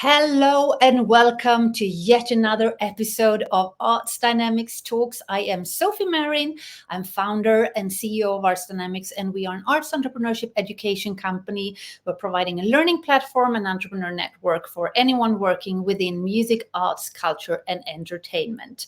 Hello and welcome to yet another episode of Arts Dynamics Talks. I am Sofie Marin. I'm founder and CEO of Arts Dynamics, and we are an arts entrepreneurship education company. We're providing a learning platform and entrepreneur network for anyone working within music, arts, culture, and entertainment.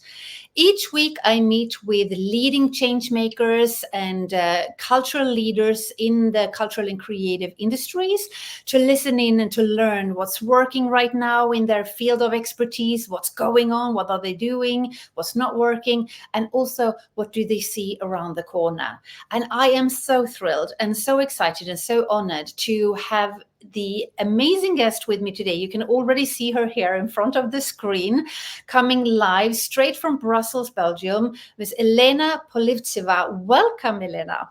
Each week, I meet with leading change makers and cultural leaders in the cultural and creative industries to listen in and to learn what's working right now in their field of expertise, what's going on, what are they doing, what's not working, and also what do they see around the corner. And I am so thrilled and so excited and so honored to have the amazing guest with me today. You can already see her here in front of the screen, coming live straight from Brussels, Belgium, Ms. Elena Polivtseva. Welcome, Elena.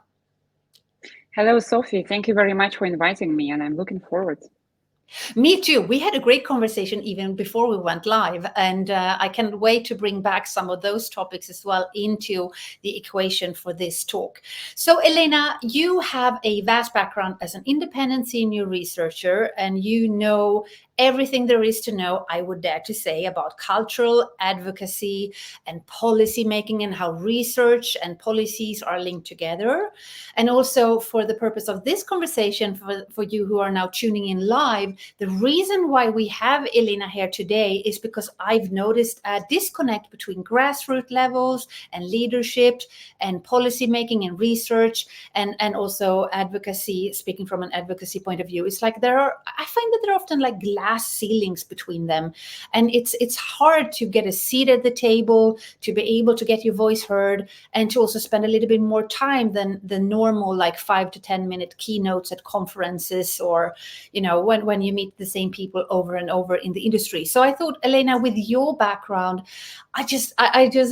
Hello, Sofie. Thank you very much for inviting me, and I'm looking forward. Me too. We had a great conversation even before we went live, and I can't wait to bring back some of those topics as well into the equation for this talk. So, Elena, you have a vast background as an independent senior researcher, and you know everything there is to know, I would dare to say, about cultural advocacy and policy making and how research and policies are linked together. And also, for the purpose of this conversation, for you who are now tuning in live, the reason why we have Elena here today is because I've noticed a disconnect between grassroots levels and leadership and policy making and research and also advocacy. Speaking from an advocacy point of view, it's like I find that there are often like glass ceilings between them, and it's hard to get a seat at the table, to be able to get your voice heard, and to also spend a little bit more time than the normal like 5 to 10 minute keynotes at conferences, or when you meet the same people over and over in the industry. So I thought, Elena, with your background, I just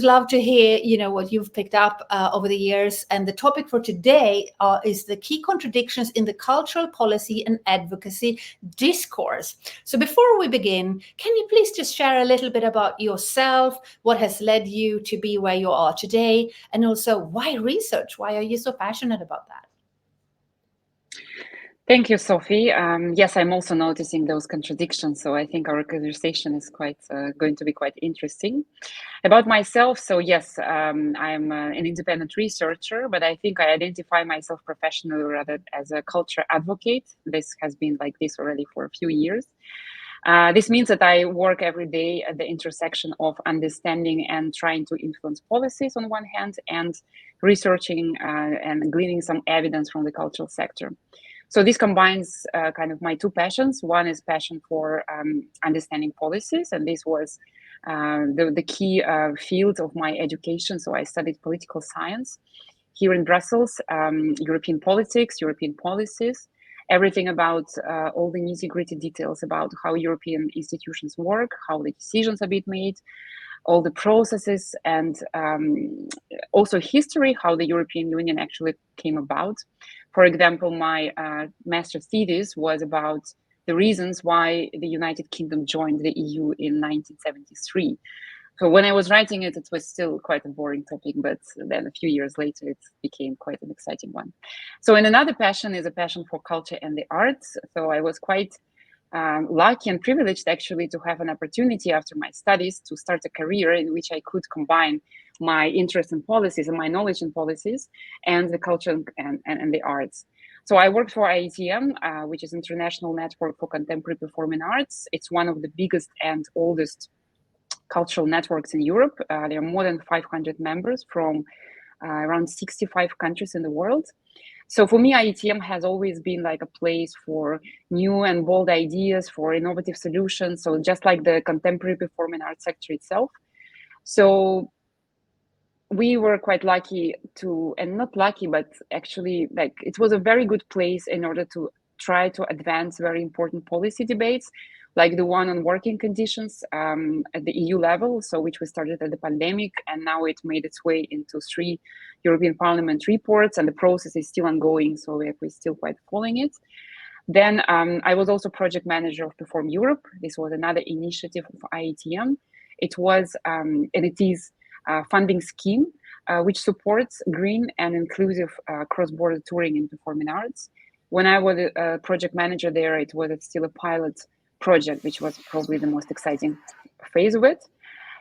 love to hear what you've picked up over the years. And the topic for today is the key contradictions in the cultural policy and advocacy discourse. So before we begin, can you please just share a little bit about yourself, what has led you to be where you are today, and also why research? Why are you so passionate about that? Thank you, Sofie. Yes, I'm also noticing those contradictions, so I think our conversation is quite going to be quite interesting. About myself, so yes, I'm an independent researcher, but I think I identify myself professionally rather as a culture advocate. This has been like this already for a few years. This means that I work every day at the intersection of understanding and trying to influence policies on one hand, and researching and gleaning some evidence from the cultural sector. So this combines kind of my two passions. One is passion for understanding policies, and this was the key field of my education. So I studied political science here in Brussels, European politics, European policies, everything about all the nitty-gritty details about how European institutions work, how the decisions are being made, all the processes, and also history, how the European Union actually came about. For example, my master's thesis was about the reasons why the United Kingdom joined the EU in 1973. So when I was writing it, it was still quite a boring topic, but then a few years later, it became quite an exciting one. So, and another passion is a passion for culture and the arts. So I was quite lucky and privileged actually to have an opportunity after my studies to start a career in which I could combine my interest in policies and my knowledge in policies and the culture and the arts. So I worked for IETM, which is International Network for Contemporary Performing Arts. It's one of the biggest and oldest cultural networks in Europe. There are more than 500 members from around 65 countries in the world. So for me, IETM has always been like a place for new and bold ideas, for innovative solutions. So just like the contemporary performing arts sector itself. So we were quite lucky to, and not lucky, but actually like it was a very good place in order to try to advance very important policy debates, like the one on working conditions at the EU level, so which we started at the pandemic, and now it made its way into 3 European Parliament reports, and the process is still ongoing, so we're still quite following it. Then I was also project manager of Perform Europe. This was another initiative of IETM. It was, and it is, a funding scheme which supports green and inclusive cross-border touring in performing arts. When I was a project manager there, it was still a pilot project, which was probably the most exciting phase of it.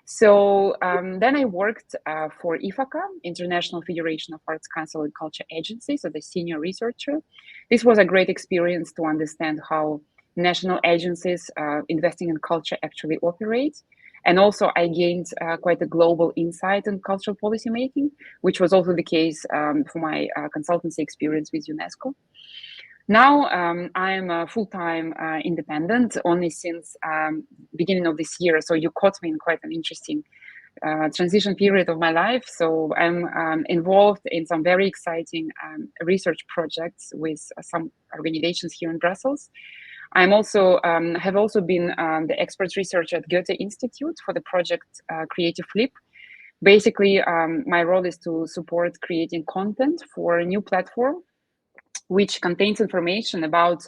So then I worked for IFACA, International Federation of Arts Council and Culture Agencies, as a senior researcher. This was a great experience to understand how national agencies investing in culture actually operate. And also I gained quite a global insight in cultural policy making, which was also the case for my consultancy experience with UNESCO. Now I'm a full-time independent only since beginning of this year. So you caught me in quite an interesting transition period of my life. So I'm involved in some very exciting research projects with some organizations here in Brussels. I'm also have also been the expert researcher at Goethe Institute for the project Creative Flip. Basically, my role is to support creating content for a new platform which contains information about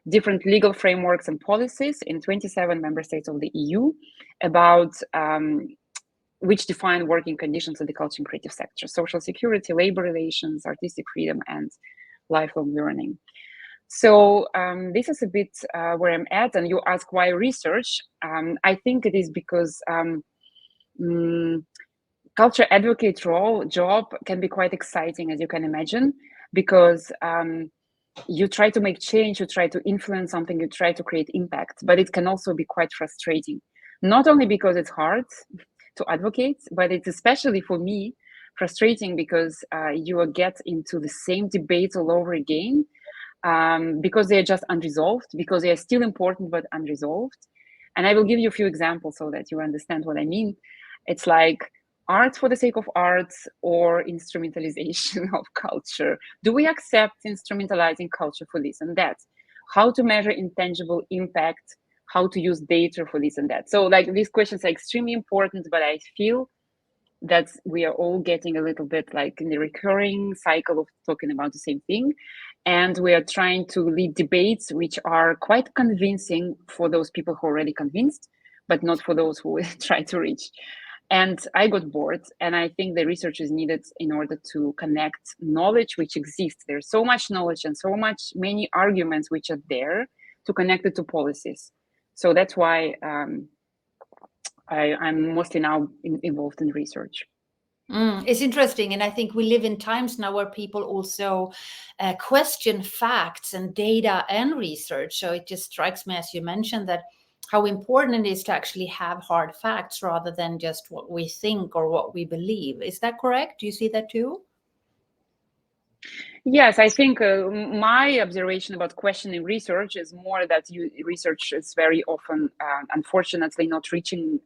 different legal frameworks and policies in 27 member states of the EU about which define working conditions in the culture and creative sector: social security, labor relations, artistic freedom, and lifelong learning. So this is a bit where I'm at. And you ask why research? I think it is because culture advocate job can be quite exciting, as you can imagine, because you try to make change, you try to influence something, you try to create impact, but it can also be quite frustrating. Not only because it's hard to advocate, but it's especially for me frustrating because you get into the same debates all over again, because they're just unresolved, because they are still important but unresolved. And I will give you a few examples so that you understand what I mean. It's like art for the sake of arts or instrumentalization of culture. Do we accept instrumentalizing culture for this and that? How to measure intangible impact? How to use data for this and that? So like these questions are extremely important, but I feel that we are all getting a little bit like in the recurring cycle of talking about the same thing. And we are trying to lead debates which are quite convincing for those people who are already convinced, but not for those who try to reach. And I got bored, and I think the research is needed in order to connect knowledge which exists. There's so much knowledge and so many arguments which are there to connect it to policies. So that's why I'm mostly now involved in research. It's interesting, and I think we live in times now where people also question facts and data and research. So it just strikes me, as you mentioned, that how important it is to actually have hard facts rather than just what we think or what we believe. Is that correct? Do you see that too? Yes, I think my observation about questioning research is more that research is very often, unfortunately, not reaching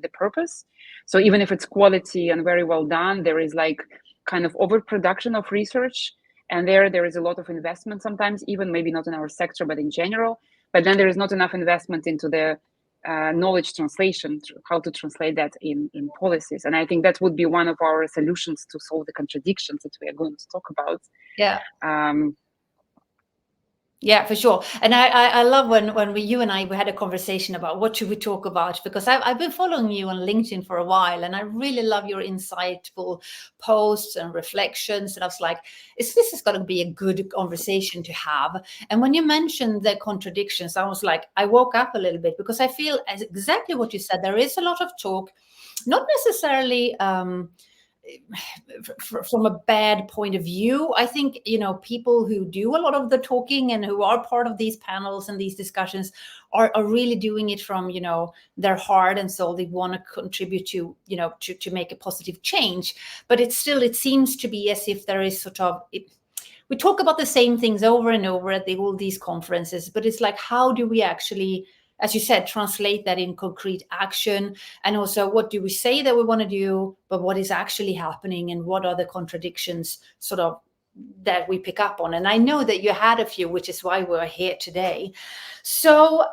the purpose. So even if it's quality and very well done, there is like kind of overproduction of research. And there is a lot of investment sometimes, even maybe not in our sector, but in general. But then there is not enough investment into the knowledge translation, how to translate that in policies. And I think that would be one of our solutions to solve the contradictions that we are going to talk about. Yeah. Yeah, for sure. And I love when you and I had a conversation about what should we talk about, because I've been following you on LinkedIn for a while, and I really love your insightful posts and reflections. And I was like, this is going to be a good conversation to have. And when you mentioned the contradictions, I was like, I woke up a little bit, because I feel as exactly what you said. There is a lot of talk, not necessarily from a bad point of view. I think, people who do a lot of the talking and who are part of these panels and these discussions are really doing it from, their heart and soul. They want to contribute to, to make a positive change. But it seems to be as if there is sort of, we talk about the same things over and over at all these conferences, but it's like, how do we actually, as you said, translate that in concrete action? And also, what do we say that we want to do, but what is actually happening, and what are the contradictions sort of that we pick up on? And I know that you had a few, which is why we're here today. So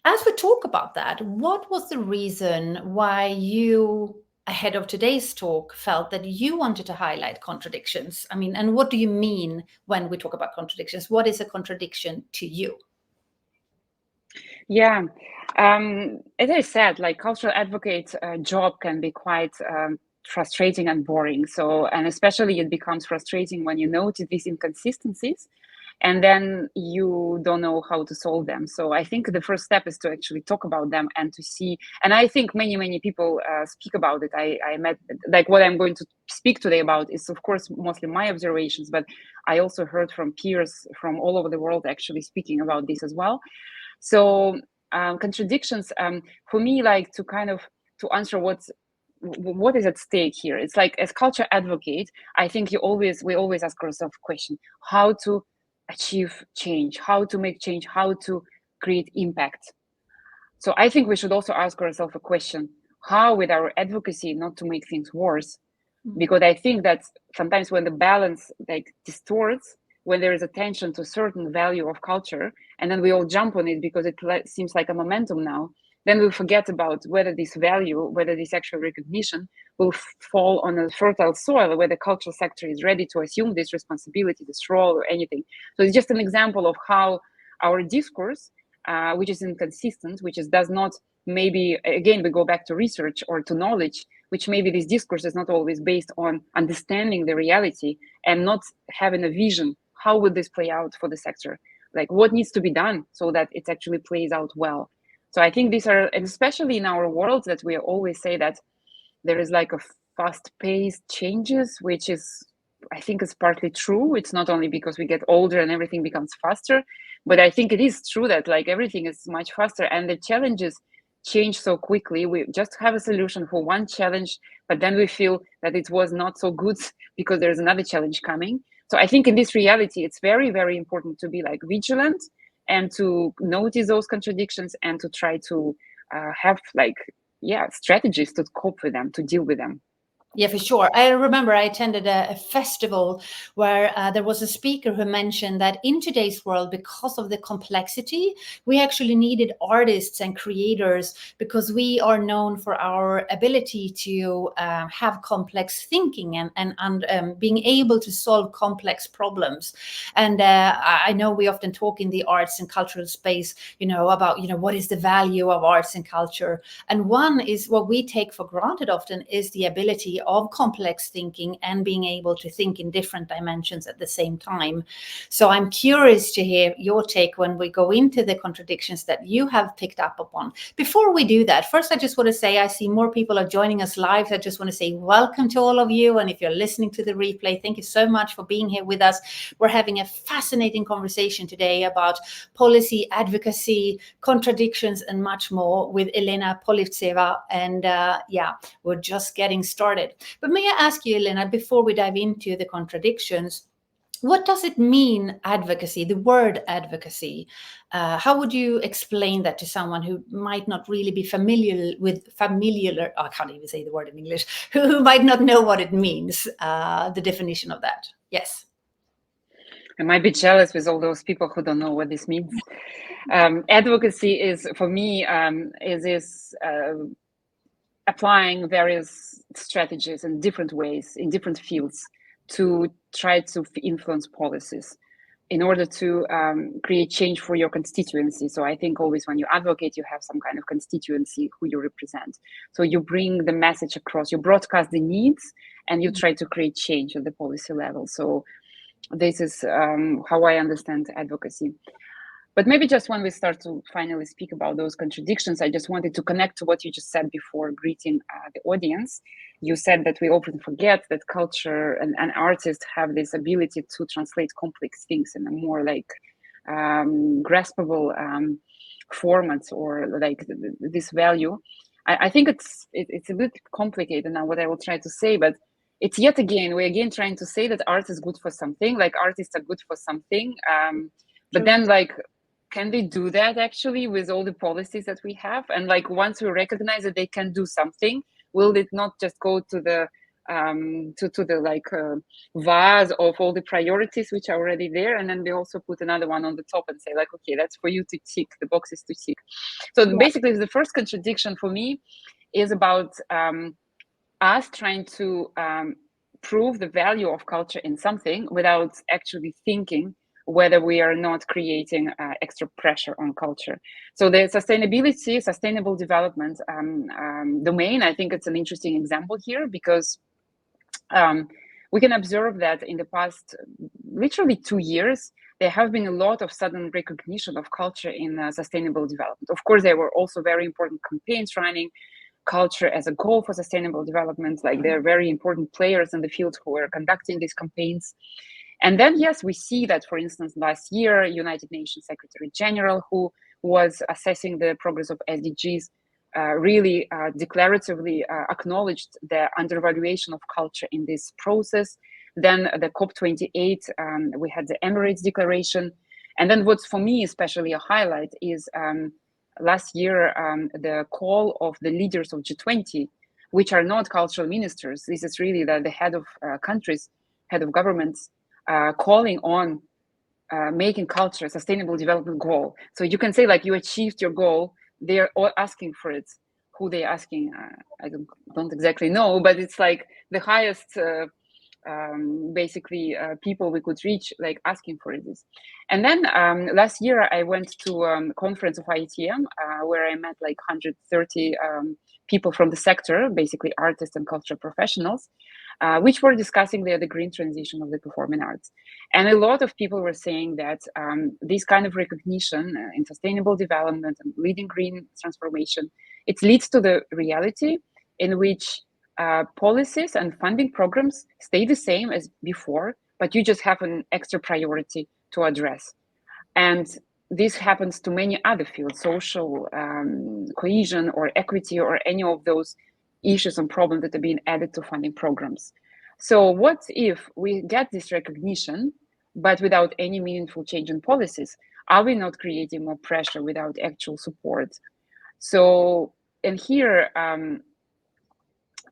as we talk about that, what was the reason why you, ahead of today's talk, felt that you wanted to highlight contradictions? I mean, and what do you mean when we talk about contradictions? What is a contradiction to you? Yeah, as I said, like cultural advocate job can be quite frustrating and boring. So, and especially it becomes frustrating when you notice these inconsistencies. and then you don't know how to solve them. So I think the first step is to actually talk about them and to see, and I think many people speak about it. I met, like what I'm going to speak today about is of course mostly my observations, but I also heard from peers from all over the world actually speaking about this as well. So contradictions, for me, like to kind of to answer what is at stake here. It's like, as culture advocate, I think we always ask ourselves a question: how to achieve change, how to make change, how to create impact. So I think we should also ask ourselves a question: how, with our advocacy, not to make things worse. Because I think that sometimes when the balance like distorts, when there is attention to a certain value of culture, and then we all jump on it because it seems like a momentum now, then we forget about whether this value, whether this actual recognition will fall on a fertile soil where the cultural sector is ready to assume this responsibility, this role, or anything. So it's just an example of how our discourse, which is inconsistent, does not, maybe again we go back to research or to knowledge, which maybe this discourse is not always based on understanding the reality and not having a vision. How would this play out for the sector? Like, what needs to be done so that it actually plays out well? So I think these are, and especially in our world, that we always say that there is like a fast-paced changes, which is, I think, is partly true. It's not only because we get older and everything becomes faster, but I think it is true that like everything is much faster and the challenges change so quickly. We just have a solution for one challenge, but then we feel that it was not so good because there's another challenge coming. So I think in this reality, it's very, very important to be like vigilant and to notice those contradictions and to try to have like, yeah, strategies to cope with them, to deal with them. Yeah, for sure. I remember I attended a festival where there was a speaker who mentioned that in today's world, because of the complexity, we actually needed artists and creators because we are known for our ability to have complex thinking and being able to solve complex problems. And I know we often talk in the arts and cultural space, about, what is the value of arts and culture. And one is what we take for granted often is the ability of complex thinking and being able to think in different dimensions at the same time. So I'm curious to hear your take when we go into the contradictions that you have picked up upon. Before we do that, first I just want to say I see more people are joining us live. I just want to say welcome to all of you. And if you're listening to the replay, thank you so much for being here with us. We're having a fascinating conversation today about policy, advocacy, contradictions, and much more with Elena Polivtseva. And we're just getting started. But may I ask you, Elena, before we dive into the contradictions, what does it mean, advocacy, the word advocacy? How would you explain that to someone who might not really be I can't even say the word in English, who might not know what it means, the definition of that? Yes. I might be jealous with all those people who don't know what this means. Advocacy is, for me, is applying various strategies in different ways, in different fields, to try to influence policies in order to create change for your constituency. So I think always when you advocate, you have some kind of constituency who you represent. So you bring the message across, you broadcast the needs, and you try to create change at the policy level. So this is how I understand advocacy. But maybe just when we start to finally speak about those contradictions, I just wanted to connect to what you just said before greeting the audience. You said that we often forget that culture and artists have this ability to translate complex things in a more like graspable formats, or like this value. I think it's a bit complicated now what I will try to say, but it's we're again trying to say that art is good for something, like artists are good for something. But then like, can they do that actually with all the policies that we have? And like, once we recognize that they can do something, will it not just go to the vase of all the priorities which are already there, and then we also put another one on the top and say like, okay, that's for you to tick, the boxes to tick. So basically the first contradiction for me is about us trying to prove the value of culture in something without actually thinking whether we are not creating extra pressure on culture. So the sustainable development domain, I think it's an interesting example here, because we can observe that in the past literally 2 years, there have been a lot of sudden recognition of culture in sustainable development. Of course, there were also very important campaigns running culture as a goal for sustainable development. Like, there are very important players in the field who are conducting these campaigns. And then, yes, we see that, for instance, last year, United Nations Secretary General, who was assessing the progress of SDGs, really declaratively acknowledged the undervaluation of culture in this process. Then the COP28, we had the Emirates Declaration. And then what's for me especially a highlight is last year, the call of the leaders of G20, which are not cultural ministers. This is really the head of countries, head of governments, calling on making culture a sustainable development goal. So you can say, like, you achieved your goal. They're all asking for it. Who they asking? I don't exactly know, but it's like the highest basically people we could reach, like, asking for this. And then last year I went to a conference of IETM where I met like 130 people from the sector, basically artists and cultural professionals, which were discussing the green transition of the performing arts. And a lot of people were saying that this kind of recognition in sustainable development and leading green transformation, it leads to the reality in which policies and funding programs stay the same as before, but you just have an extra priority to address. And this happens to many other fields, social cohesion or equity or any of those issues and problems that are being added to funding programs. So what if we get this recognition, but without any meaningful change in policies? Are we not creating more pressure without actual support? So, and here,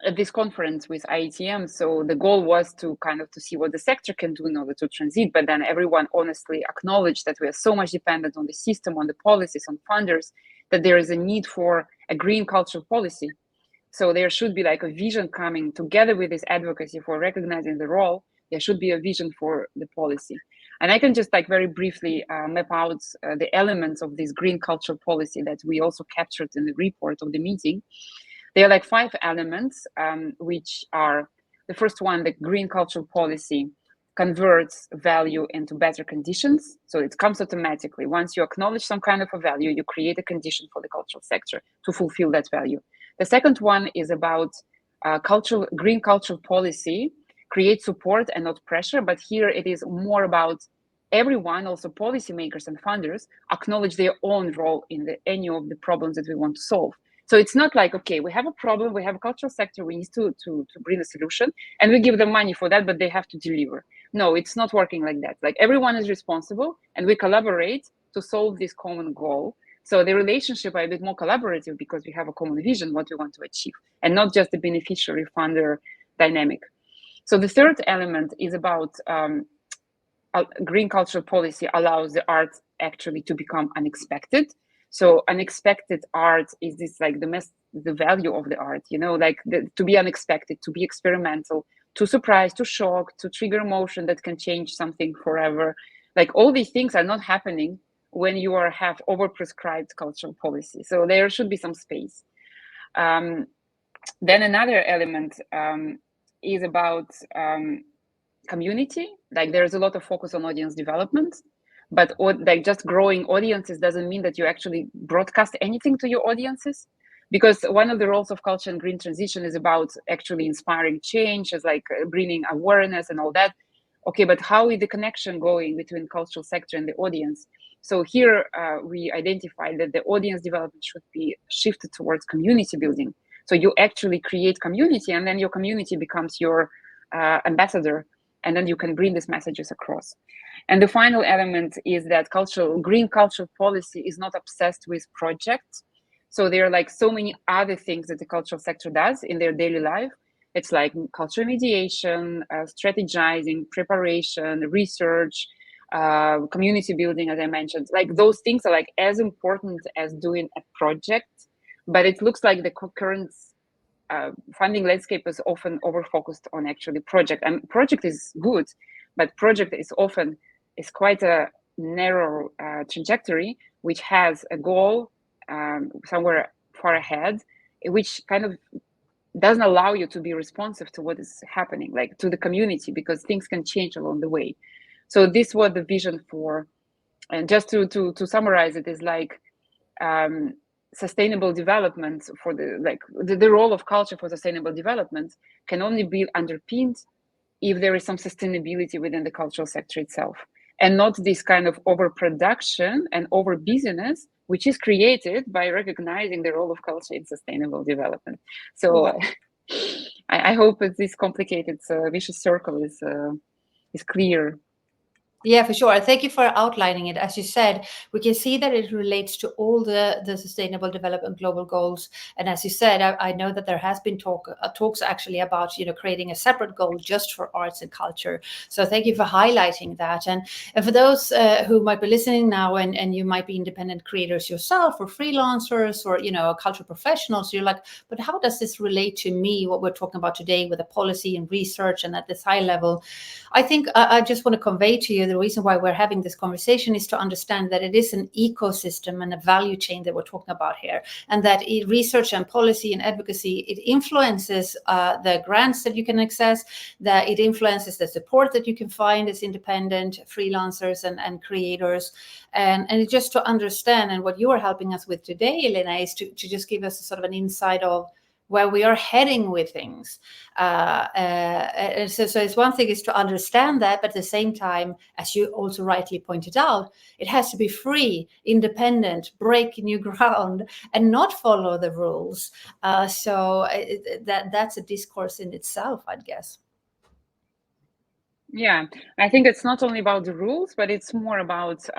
at this conference with IETM, so the goal was to kind of to see what the sector can do in order to transit, but then everyone honestly acknowledged that we are so much dependent on the system, on the policies, on funders, that there is a need for a green cultural policy. So there should be like a vision coming together with this advocacy for recognizing the role. There should be a vision for the policy. And I can just like very briefly map out the elements of this green cultural policy that we also captured in the report of the meeting. There are like 5 elements, which are the first one: the green cultural policy converts value into better conditions. So it comes automatically. Once you acknowledge some kind of a value, you create a condition for the cultural sector to fulfill that value. The second one is about green cultural policy, create support and not pressure. But here it is more about everyone, also policymakers and funders, acknowledge their own role in any of the problems that we want to solve. So it's not like, okay, we have a problem, we have a cultural sector, we need to bring a solution, and we give them money for that, but they have to deliver. No, it's not working like that. Like, everyone is responsible, and we collaborate to solve this common goal. So the relationship are a bit more collaborative because we have a common vision, what we want to achieve, and not just the beneficiary-funder dynamic. So the third element is about green cultural policy allows the art actually to become unexpected. So unexpected art is this like the value of the art, you know, like to be unexpected, to be experimental, to surprise, to shock, to trigger emotion that can change something forever. Like, all these things are not happening when you have overprescribed cultural policy. So there should be some space. Then another element is about community. Like, there's a lot of focus on audience development, but like just growing audiences doesn't mean that you actually broadcast anything to your audiences, because one of the roles of culture and green transition is about actually inspiring change, as like bringing awareness and all that. Okay, but how is the connection going between cultural sector and the audience? So here we identified that the audience development should be shifted towards community building. So you actually create community, and then your community becomes your ambassador, and then you can bring these messages across. And the final element is that green cultural policy is not obsessed with projects. So there are like so many other things that the cultural sector does in their daily life. It's like cultural mediation, strategizing, preparation, research, community building, as I mentioned. Like, those things are like as important as doing a project, but it looks like the current funding landscape is often over-focused on actually project. And project is good, but project is quite a narrow trajectory, which has a goal somewhere far ahead, which kind of doesn't allow you to be responsive to what is happening, like to the community, because things can change along the way. So this was the vision for, and just to summarize it, is like sustainable development for the role of culture for sustainable development can only be underpinned if there is some sustainability within the cultural sector itself, and not this kind of overproduction and over busyness, which is created by recognizing the role of culture in sustainable development. So I hope that this complicated vicious circle is clear. Yeah, for sure. Thank you for outlining it. As you said, we can see that it relates to all the sustainable development global goals. And as you said, I know that there has been talks actually about creating a separate goal just for arts and culture. So thank you for highlighting that. And for those who might be listening now, and you might be independent creators yourself, or freelancers, or cultural professionals, you're like, but how does this relate to me? What we're talking about today with the policy and research and at this high level, I think I just want to convey to you the reason why we're having this conversation is to understand that it is an ecosystem and a value chain that we're talking about here, and that research and policy and advocacy, it influences the grants that you can access, that it influences the support that you can find as independent freelancers and creators, and it's just to understand, and what you are helping us with today, Elena, is to just give us a sort of an insight of where we are heading with things. So it's one thing is to understand that, but at the same time, as you also rightly pointed out, it has to be free, independent, break new ground, and not follow the rules. So that's a discourse in itself, I'd guess. Yeah, I think it's not only about the rules, but it's more about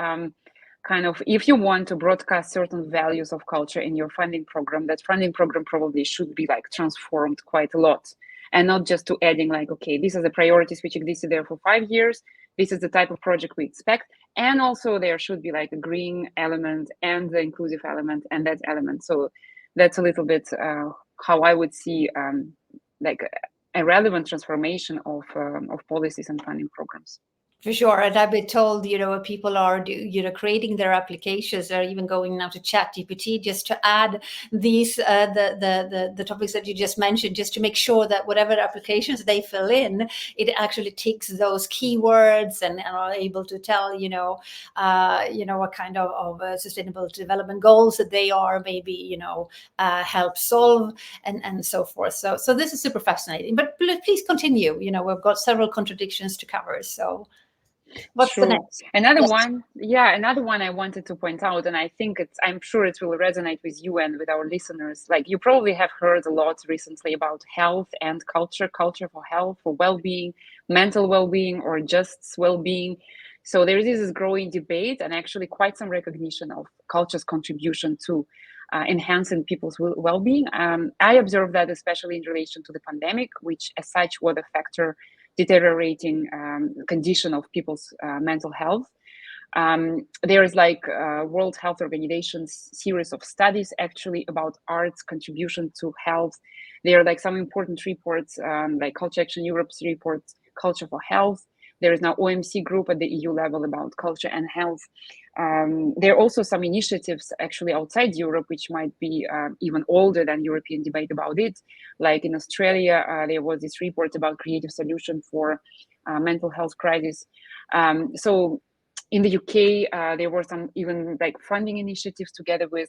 kind of, if you want to broadcast certain values of culture in your funding program, that funding program probably should be like transformed quite a lot, and not just to adding like, okay, these are the priorities which existed there for 5 years, this is the type of project we expect, and also there should be like a green element and the inclusive element and that element. So that's a little bit how I would see like a relevant transformation of policies and funding programs. For sure, and I've been told, people are, creating their applications. They're even going now to ChatGPT just to add these the topics that you just mentioned, just to make sure that whatever applications they fill in, it actually ticks those keywords and are able to tell, what kind of sustainable development goals that they are maybe, help solve and so forth. So this is super fascinating. But please continue. We've got several contradictions to cover. So. What's the next? Another one I wanted to point out, and I think I'm sure it will resonate with you and with our listeners. Like, you probably have heard a lot recently about health and culture for health, for well-being, mental well-being, or just well-being. So there is this growing debate and actually quite some recognition of culture's contribution to enhancing people's well-being. I observed that especially in relation to the pandemic, which as such was a factor deteriorating condition of people's mental health. There is like World Health Organization's series of studies actually about art's contribution to health. There are like some important reports, like Culture Action Europe's report, Culture for Health. There is now OMC group at the EU level about culture and health. There are also some initiatives actually outside Europe, which might be even older than European debate about it. Like in Australia, there was this report about creative solution for mental health crisis. So in the UK, there were some even like funding initiatives together with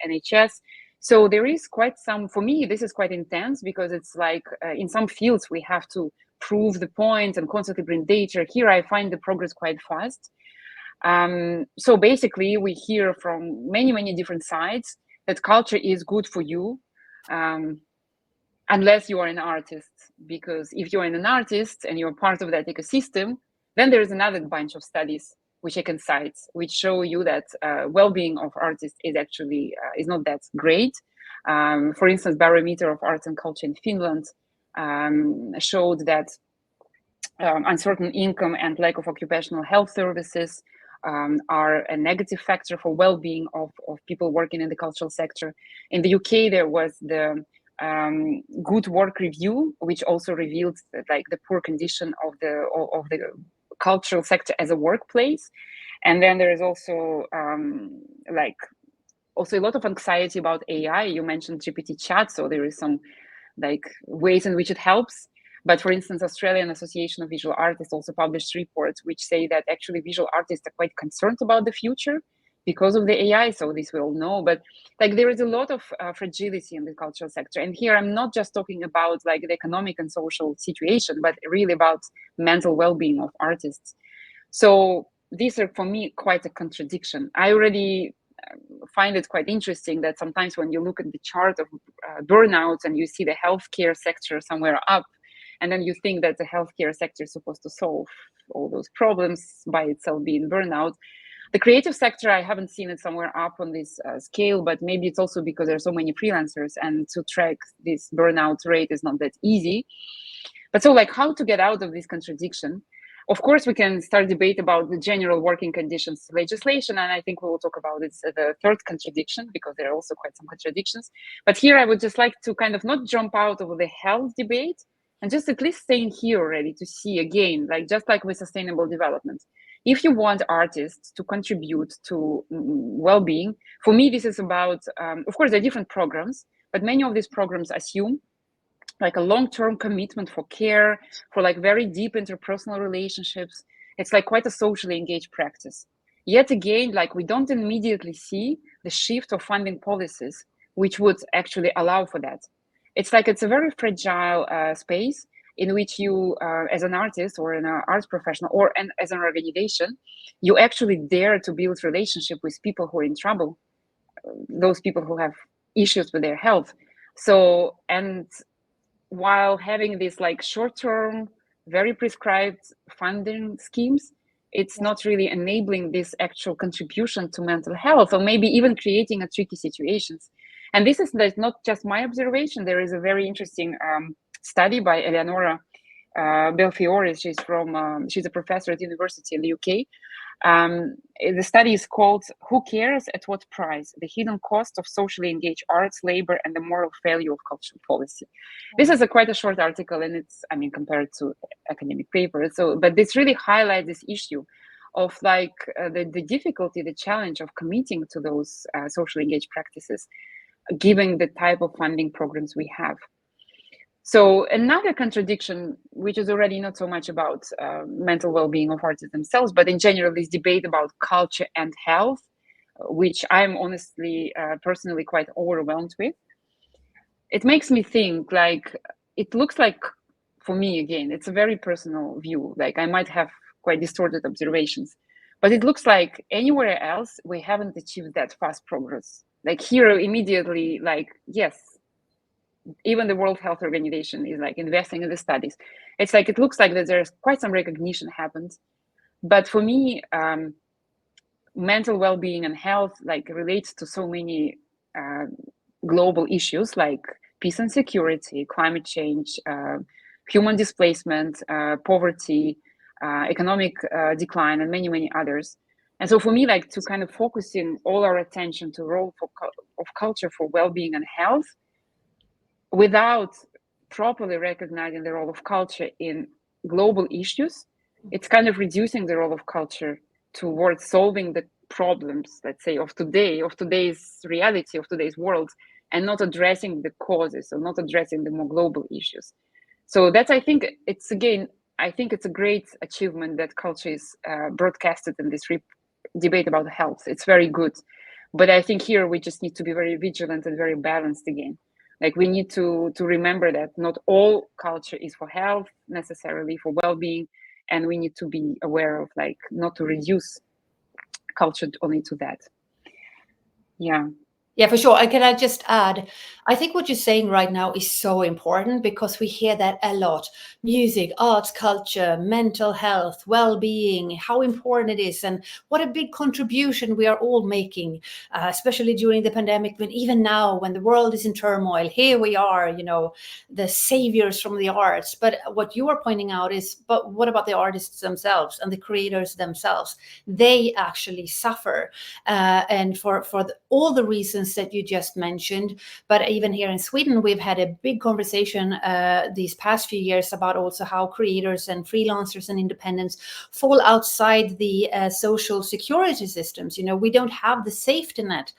NHS. So there is quite some, for me, this is quite intense because it's like in some fields we have to prove the point and constantly bring data. Here I find the progress quite fast. So basically we hear from many different sides that culture is good for you, unless you are an artist, because if you're an artist and you're part of that ecosystem, then there is another bunch of studies which I can cite, which show you that well-being of artists is actually is not that great. For instance, Barometer of Arts and Culture in Finland showed that uncertain income and lack of occupational health services are a negative factor for well-being of people working in the cultural sector. In the UK, there was the Good Work Review, which also revealed that, like, the poor condition of the cultural sector as a workplace. And then there is also also a lot of anxiety about AI. You mentioned GPT chat, so there is some like ways in which it helps. But for instance, Australian Association of Visual Artists also published reports which say that actually visual artists are quite concerned about the future because of the AI. So this we all know, but like there is a lot of fragility in the cultural sector. And here I'm not just talking about like the economic and social situation, but really about mental well-being of artists. So these are for me quite a contradiction. I already find it quite interesting that sometimes when you look at the chart of burnouts and you see the healthcare sector somewhere up, and then you think that the healthcare sector is supposed to solve all those problems by itself being burnout. The creative sector, I haven't seen it somewhere up on this scale, but maybe it's also because there are so many freelancers and to track this burnout rate is not that easy. But so like how to get out of this contradiction? Of course, we can start debate about the general working conditions legislation, and I think we will talk about it as the third contradiction, because there are also quite some contradictions. But here I would just like to kind of not jump out of the health debate and just at least staying here already to see again, like just like with sustainable development. If you want artists to contribute to well-being, for me, this is about, of course, there are different programs, but many of these programs assume like a long-term commitment for care, for like very deep interpersonal relationships. It's like quite a socially engaged practice. Yet again, like we don't immediately see the shift of funding policies, which would actually allow for that. It's like it's a very fragile space in which you, as an artist or an arts professional or as an organization, you actually dare to build relationship with people who are in trouble, those people who have issues with their health. So, and while having these like short-term, very prescribed funding schemes, it's not really enabling this actual contribution to mental health, or maybe even creating a tricky situations. And this is not just my observation. There is a very interesting study by Eleonora Belfiore. She's a professor at the university in the UK. The study is called "Who Cares at What Price? The Hidden Cost of Socially Engaged Arts, Labor, and the Moral Value of Cultural Policy." This is quite a short article, and it's, I mean, compared to academic papers. So, but this really highlights this issue of like the difficulty, the challenge of committing to those socially engaged practices, given the type of funding programs we have. So another contradiction, which is already not so much about mental well-being of artists themselves, but in general, this debate about culture and health, which I'm honestly, personally quite overwhelmed with. It makes me think, like, it looks like, for me, again, it's a very personal view, like I might have quite distorted observations, but it looks like anywhere else, we haven't achieved that fast progress. Like here, immediately, like, yes, even the World Health Organization is like investing in the studies. It's like, it looks like that there's quite some recognition happened. But for me, mental well-being and health like relates to so many global issues like peace and security, climate change, human displacement, poverty, economic decline, and many, many others. And so for me, like to kind of focusing all our attention to the role of culture for well-being and health, without properly recognizing the role of culture in global issues, it's kind of reducing the role of culture towards solving the problems, let's say, of today's reality, of today's world, and not addressing the causes or not addressing the more global issues. So that's, I think it's a great achievement that culture is broadcasted in this debate about health. It's very good. But I think here we just need to be very vigilant and very balanced again. Like we need to remember that not all culture is for health necessarily, for well-being, and we need to be aware of like not to reduce culture only to that. Yeah, for sure. And can I just add, I think what you're saying right now is so important because we hear that a lot. Music, arts, culture, mental health, well-being, how important it is, and what a big contribution we are all making, especially during the pandemic, but even now when the world is in turmoil, here we are, the saviors from the arts. But what you are pointing out is, but what about the artists themselves and the creators themselves? They actually suffer. And for all the reasons that you just mentioned, but even here in Sweden, we've had a big conversation these past few years about also how creators and freelancers and independents fall outside the social security systems. We don't have the safety net,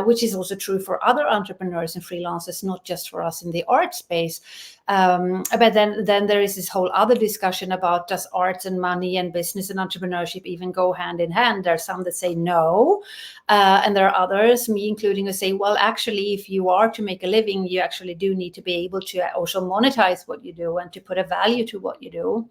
which is also true for other entrepreneurs and freelancers, not just for us in the art space. But then there is this whole other discussion about, does arts and money and business and entrepreneurship even go hand in hand? There are some that say no, and there are others, me including, who say, well, actually, if you are to make a living, you actually do need to be able to also monetize what you do and to put a value to what you do.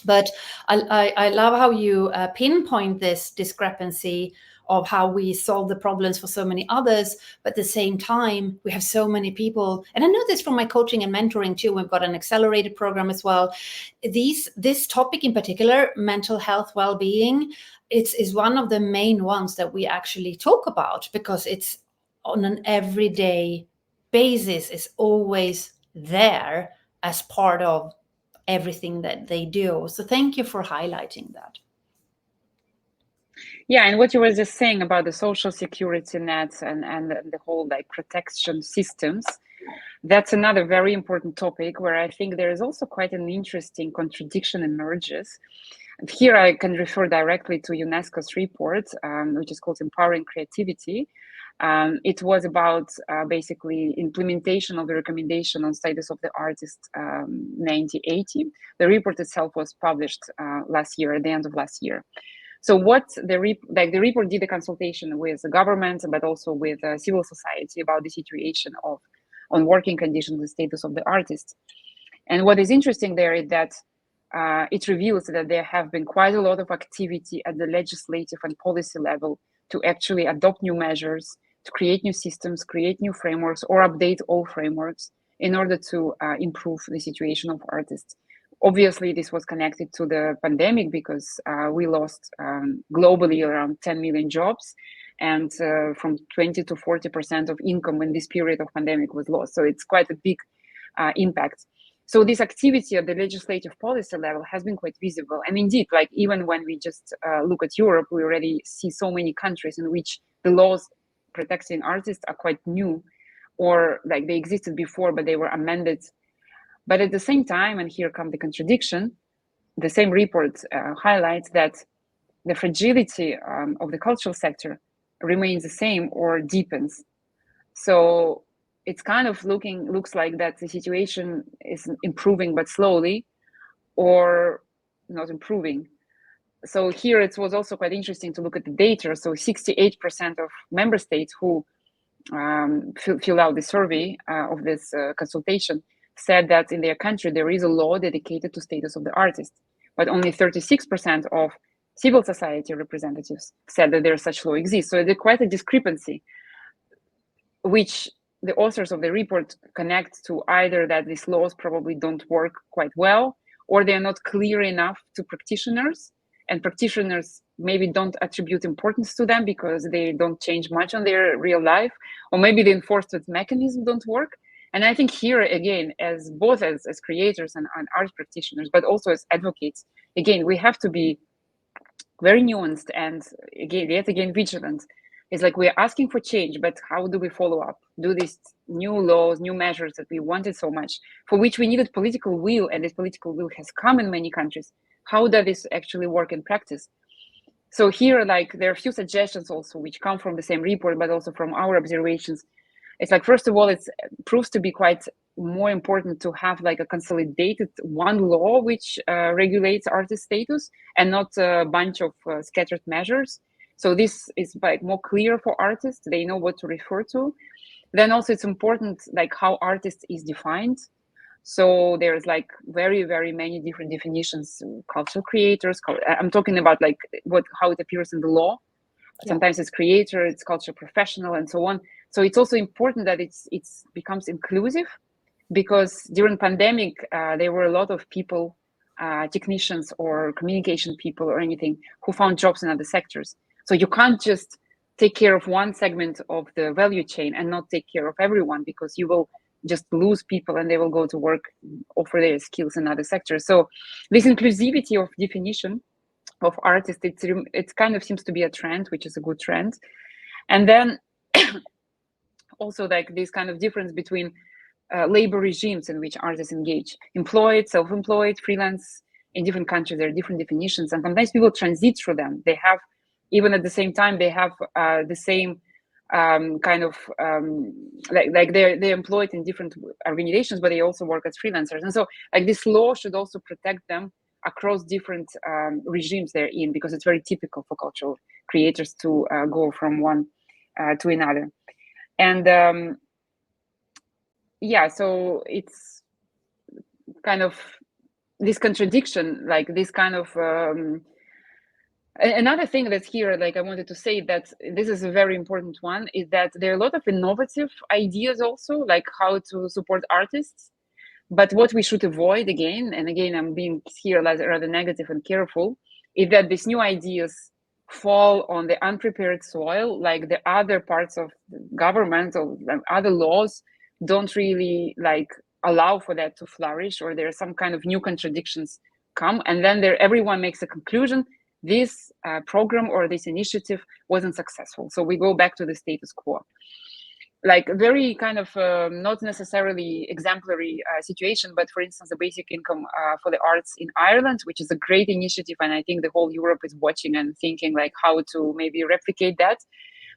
But I love how you pinpoint this discrepancy of how we solve the problems for so many others, but at the same time, we have so many people, and I know this from my coaching and mentoring too. We've got an accelerated program as well. This topic in particular, mental health, well-being, is one of the main ones that we actually talk about, because it's on an everyday basis, is always there as part of everything that they do. So thank you for highlighting that. Yeah, and what you were just saying about the social security nets and the whole like protection systems, that's another very important topic where I think there is also quite an interesting contradiction emerges. And here I can refer directly to UNESCO's report, which is called Empowering Creativity. It was about basically implementation of the recommendation on status of the artist 1980. The report itself was published last year, at the end of last year. So what the report did a consultation with the government, but also with civil society about the situation on working conditions, the status of the artists. And what is interesting there is that it reveals that there have been quite a lot of activity at the legislative and policy level to actually adopt new measures, to create new systems, create new frameworks, or update all frameworks in order to improve the situation of artists. Obviously, this was connected to the pandemic because we lost globally around 10 million jobs, and from 20 to 40% of income in this period of pandemic was lost. So it's quite a big impact. So this activity at the legislative policy level has been quite visible. And indeed, like even when we just look at Europe, we already see so many countries in which the laws protecting artists are quite new, or like they existed before, but they were amended. But at the same time, and here comes the contradiction, the same report highlights that the fragility of the cultural sector remains the same or deepens. So it's kind of looks like that the situation is improving, but slowly, or not improving. So here it was also quite interesting to look at the data. So 68% of member states who fill out the survey of this consultation said that in their country there is a law dedicated to status of the artist, but only 36% of civil society representatives said that there such law exists. So there's quite a discrepancy, which the authors of the report connect to either that these laws probably don't work quite well, or they're not clear enough to practitioners, and practitioners maybe don't attribute importance to them because they don't change much on their real life, or maybe the enforcement mechanism don't work. And I think here again, as both as creators and art practitioners, but also as advocates, again, we have to be very nuanced and yet again vigilant. It's like we're asking for change, but how do we follow up? Do these new laws, new measures that we wanted so much, for which we needed political will, and this political will has come in many countries. How does this actually work in practice? So here, like, there are a few suggestions also which come from the same report, but also from our observations. It's like, first of all, it proves to be quite more important to have like a consolidated one law which regulates artist status, and not a bunch of scattered measures. So this is like more clear for artists. They know what to refer to. Then also it's important like how artist is defined. So there's like very, very many different definitions. Cultural creators, I'm talking about like how it appears in the law. Yeah. Sometimes it's creator, it's cultural professional, and so on. So it's also important that it becomes inclusive, because during pandemic, there were a lot of people, technicians or communication people or anything, who found jobs in other sectors. So you can't just take care of one segment of the value chain and not take care of everyone, because you will just lose people and they will go to work, offer their skills in other sectors. So this inclusivity of definition of artists, it kind of seems to be a trend, which is a good trend. And then also like this kind of difference between labor regimes in which artists engage, employed, self-employed, freelance. In different countries, there are different definitions, and sometimes people transit through them. They have, even at the same time, they have the same kind of like they're employed in different organizations, but they also work as freelancers. And so like this law should also protect them across different regimes they're in, because it's very typical for cultural creators to go from one to another. And yeah, so it's kind of this contradiction, like this kind of another thing that's here, like I wanted to say that this is a very important one, is that there are a lot of innovative ideas also, like how to support artists. But what we should avoid again, and again, I'm being here rather negative and careful, is that these new ideas fall on the unprepared soil, like the other parts of the government or other laws don't really like allow for that to flourish, or there are some kind of new contradictions come, and then everyone makes a conclusion, this program or this initiative wasn't successful, so we go back to the status quo. Like very kind of not necessarily exemplary situation, but for instance, the basic income for the arts in Ireland, which is a great initiative, and I think the whole Europe is watching and thinking like how to maybe replicate that.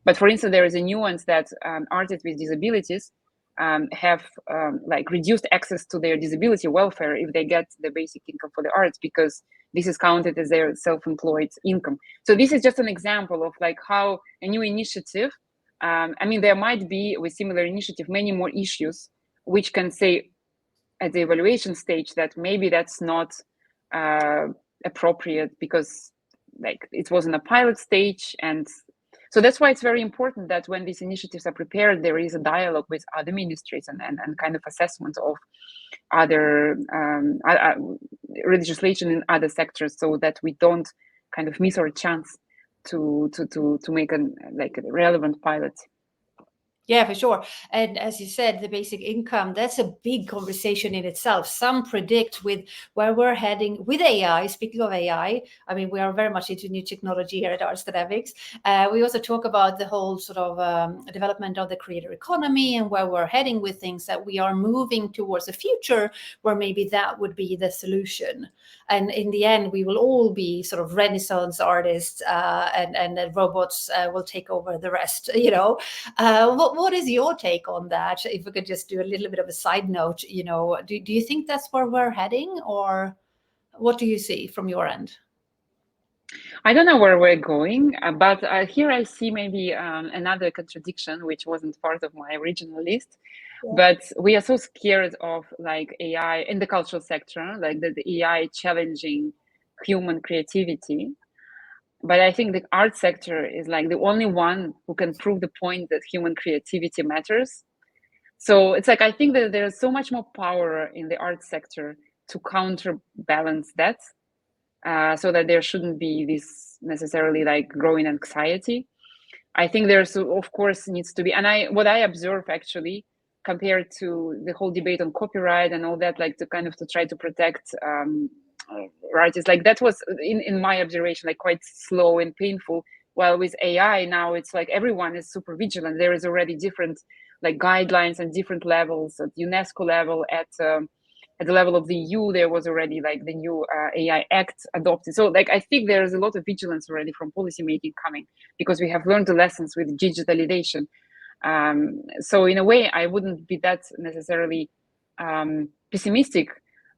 But for instance, there is a nuance that artists with disabilities have like reduced access to their disability welfare if they get the basic income for the arts, because this is counted as their self-employed income. So this is just an example of like how a new initiative, I mean, there might be with similar initiative many more issues which can say at the evaluation stage that maybe that's not appropriate because like it was in a pilot stage. And so that's why it's very important that when these initiatives are prepared, there is a dialogue with other ministries and kind of assessment of other legislation in other sectors, so that we don't kind of miss our chance to make a relevant pilot. Yeah, for sure. And as you said, the basic income, that's a big conversation in itself. Some predict with where we're heading with AI. Speaking of AI, I mean, we are very much into new technology here at Arts Dynamics. We also talk about the whole sort of development of the creator economy and where we're heading with things, that we are moving towards a future where maybe that would be the solution. And in the end, we will all be sort of Renaissance artists, and the robots will take over the rest, you know. What is your take on that? If we could just do a little bit of a side note, you know, do you think that's where we're heading, or what do you see from your end? I don't know where we're going, but here I see maybe another contradiction, which wasn't part of my original list. Yeah. But we are so scared of like AI in the cultural sector, like the AI challenging human creativity. But I think the art sector is like the only one who can prove the point that human creativity matters. So it's like, I think that there's so much more power in the art sector to counterbalance that, so that there shouldn't be this necessarily like growing anxiety. I think there's, of course, needs to be, and what I observe actually, compared to the whole debate on copyright and all that, like to try to protect artists, like that was in my observation like quite slow and painful. While with AI now, it's like everyone is super vigilant. There is already different like guidelines and different levels at UNESCO level, at the level of the EU, there was already like the new AI Act adopted. So like I think there's a lot of vigilance already from policymaking coming, because we have learned the lessons with digitalization. So in a way, I wouldn't be that necessarily pessimistic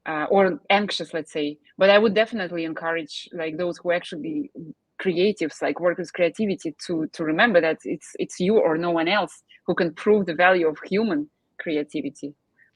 or anxious, let's say, but I would definitely encourage like those who actually creatives, like work with creativity, to remember that it's you or no one else who can prove the value of human creativity.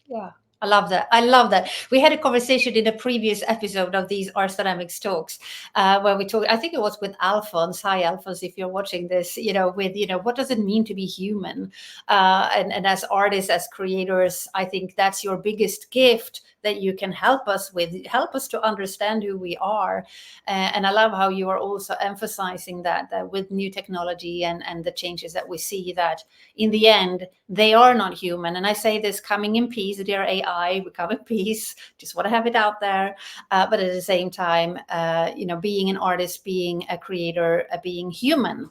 Yeah. I love that. I love that. We had a conversation in a previous episode of these Ars Dynamics talks, where we talked, I think it was with Alphonse. Hi, Alphonse, if you're watching this, you know, with, you know, what does it mean to be human? And as artists, as creators, I think that's your biggest gift that you can help us to understand who we are. And I love how you are also emphasizing that with new technology and the changes that we see, that in the end, they are not human. And I say this coming in peace, dear AI, we come in peace, just want to have it out there. But at the same time, you know, being an artist, being a creator, being human,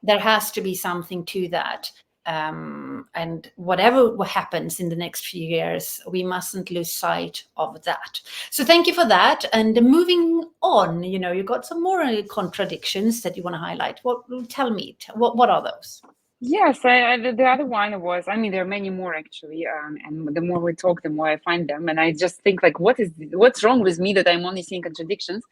there has to be something to that. And whatever happens in the next few years, we mustn't lose sight of that. So thank you for that. And moving on, you know, you got some more contradictions that you want to highlight. Tell me, what are those? Yes, the other one was, I mean, there are many more actually, and the more we talk, the more I find them, and I just think like, what's wrong with me that I'm only seeing contradictions?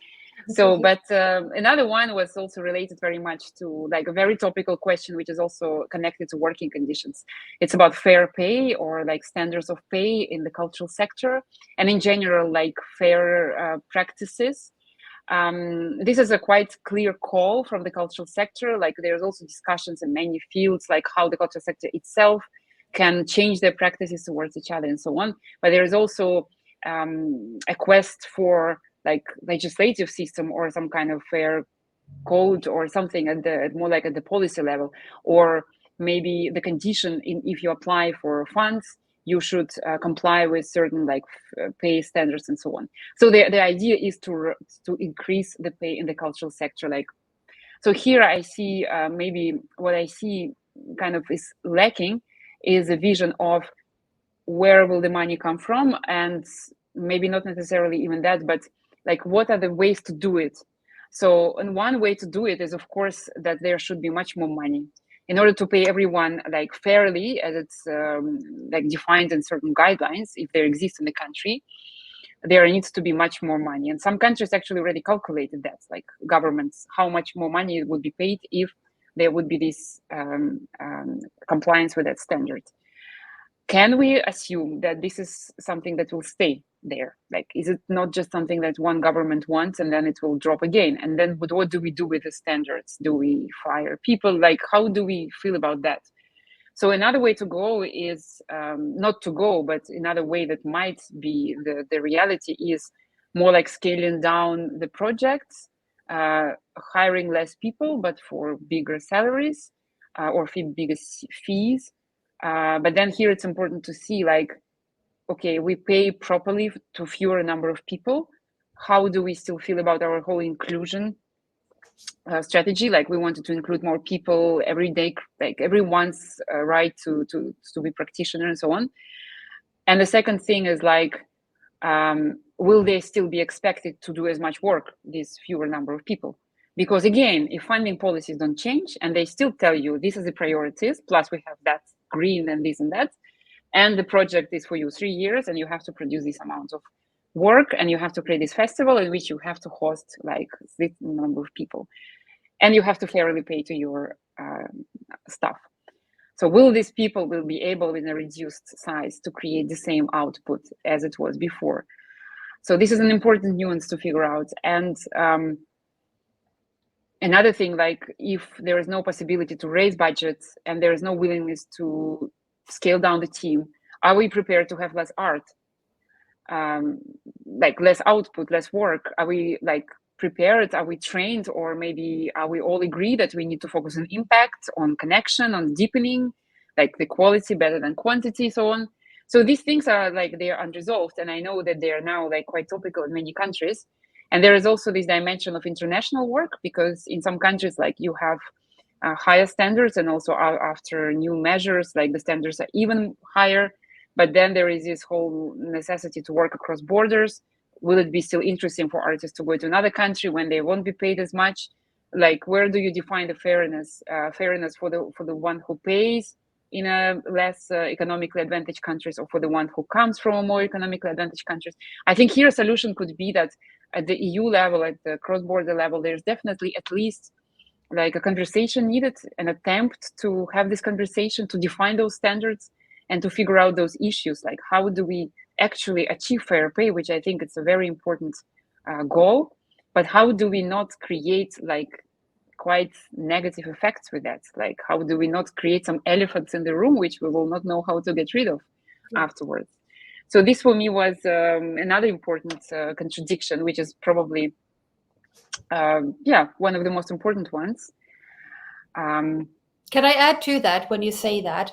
So, but another one was also related very much to like a very topical question, which is also connected to working conditions. It's about fair pay or like standards of pay in the cultural sector, and in general, like fair practices. This is a quite clear call from the cultural sector. Like there's also discussions in many fields, like how the cultural sector itself can change their practices towards each other and so on. But there is also a quest for like legislative system or some kind of fair code or something at the more like at the policy level, or maybe the condition in if you apply for funds you should comply with certain like pay standards and so on. So the idea is to increase the pay in the cultural sector. Like, so here I see maybe what I see kind of is lacking is a vision of where will the money come from, and maybe not necessarily even that, but like what are the ways to do it. So, and one way to do it is, of course, that there should be much more money in order to pay everyone like fairly, as it's like defined in certain guidelines. If there exists in the country, there needs to be much more money, and some countries actually already calculated that, like governments, how much more money would be paid if there would be this compliance with that standard. Can we assume that this is something that will stay there? Like, is it not just something that one government wants and then it will drop again? And then what do we do with the standards? Do we fire people? Like, how do we feel about that? So another way to go is not to go, but another way that might be the reality is more like scaling down the projects, hiring less people, but for bigger salaries or bigger fees. But then here it's important to see like, okay, we pay properly to fewer number of people. How do we still feel about our whole inclusion strategy? Like we wanted to include more people every day, like everyone's right to be practitioner and so on. And the second thing is like, will they still be expected to do as much work, these fewer number of people? Because again, if funding policies don't change and they still tell you this is the priorities, plus we have that green and this and that, and the project is for you 3 years and you have to produce this amount of work and you have to create this festival in which you have to host like this number of people and you have to fairly pay to your staff. So will these people will be able in a reduced size to create the same output as it was before? So this is an important nuance to figure out. And another thing, like if there is no possibility to raise budgets and there is no willingness to scale down the team, are we prepared to have less art? Like less output, less work? Are we like prepared? Are we trained? Or maybe are we all agree that we need to focus on impact, on connection, on deepening, like the quality better than quantity, so on. So these things are like, they are unresolved. And I know that they are now like quite topical in many countries. And there is also this dimension of international work, because in some countries, like you have higher standards, and also after new measures, like the standards are even higher. But then there is this whole necessity to work across borders. Will it be still interesting for artists to go to another country when they won't be paid as much? Like, where do you define the fairness? Fairness for the one who pays in a less economically advantaged countries, or for the one who comes from more economically advantaged countries? I think here a solution could be that at the EU level, at the cross-border level, there's definitely at least like a conversation needed, an attempt to have this conversation, to define those standards and to figure out those issues, like how do we actually achieve fair pay, which I think it's a very important goal, but how do we not create like quite negative effects with that? Like, how do we not create some elephants in the room which we will not know how to get rid of afterwards? So this for me was another important contradiction, which is probably one of the most important ones. Can I add to that when you say that?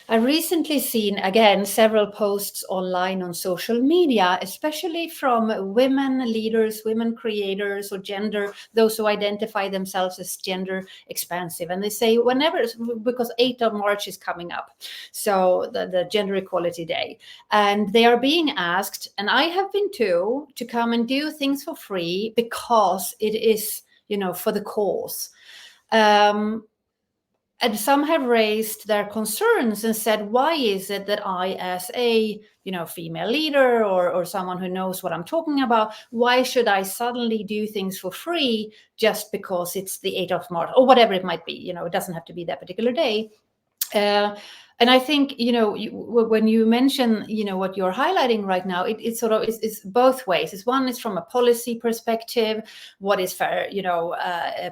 I recently seen, again, several posts online on social media, especially from women leaders, women creators, or gender, those who identify themselves as gender expansive. And they say whenever, because 8th of March is coming up, so the Gender Equality Day, and they are being asked, and I have been too, to come and do things for free because it is, for the cause. And some have raised their concerns and said, why is it that I, as a female leader or someone who knows what I'm talking about, why should I suddenly do things for free just because it's the 8th of March or whatever it might be? It doesn't have to be that particular day. And I think, when you mention, what you're highlighting right now, it sort of is both ways. It's one is from a policy perspective, what is fair,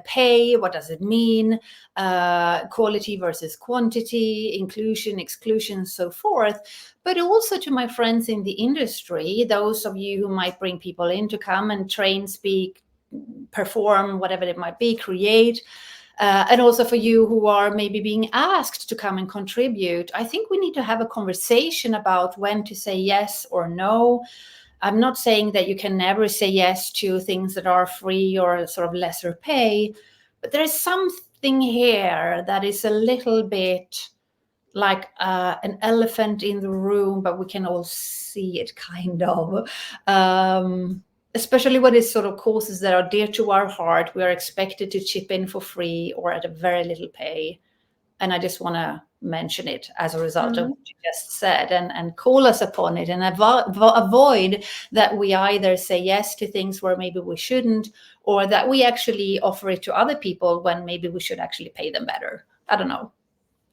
pay, what does it mean, quality versus quantity, inclusion, exclusion, so forth. But also to my friends in the industry, those of you who might bring people in to come and train, speak, perform, whatever it might be, create. And also for you who are maybe being asked to come and contribute, I think we need to have a conversation about when to say yes or no. I'm not saying that you can never say yes to things that are free or sort of lesser pay, but there is something here that is a little bit like an elephant in the room, but we can all see it kind of. Especially when it's sort of causes that are dear to our heart, we are expected to chip in for free or at a very little pay. And I just want to mention it as a result of what you just said and call us upon it and avoid that we either say yes to things where maybe we shouldn't, or that we actually offer it to other people when maybe we should actually pay them better. I don't know.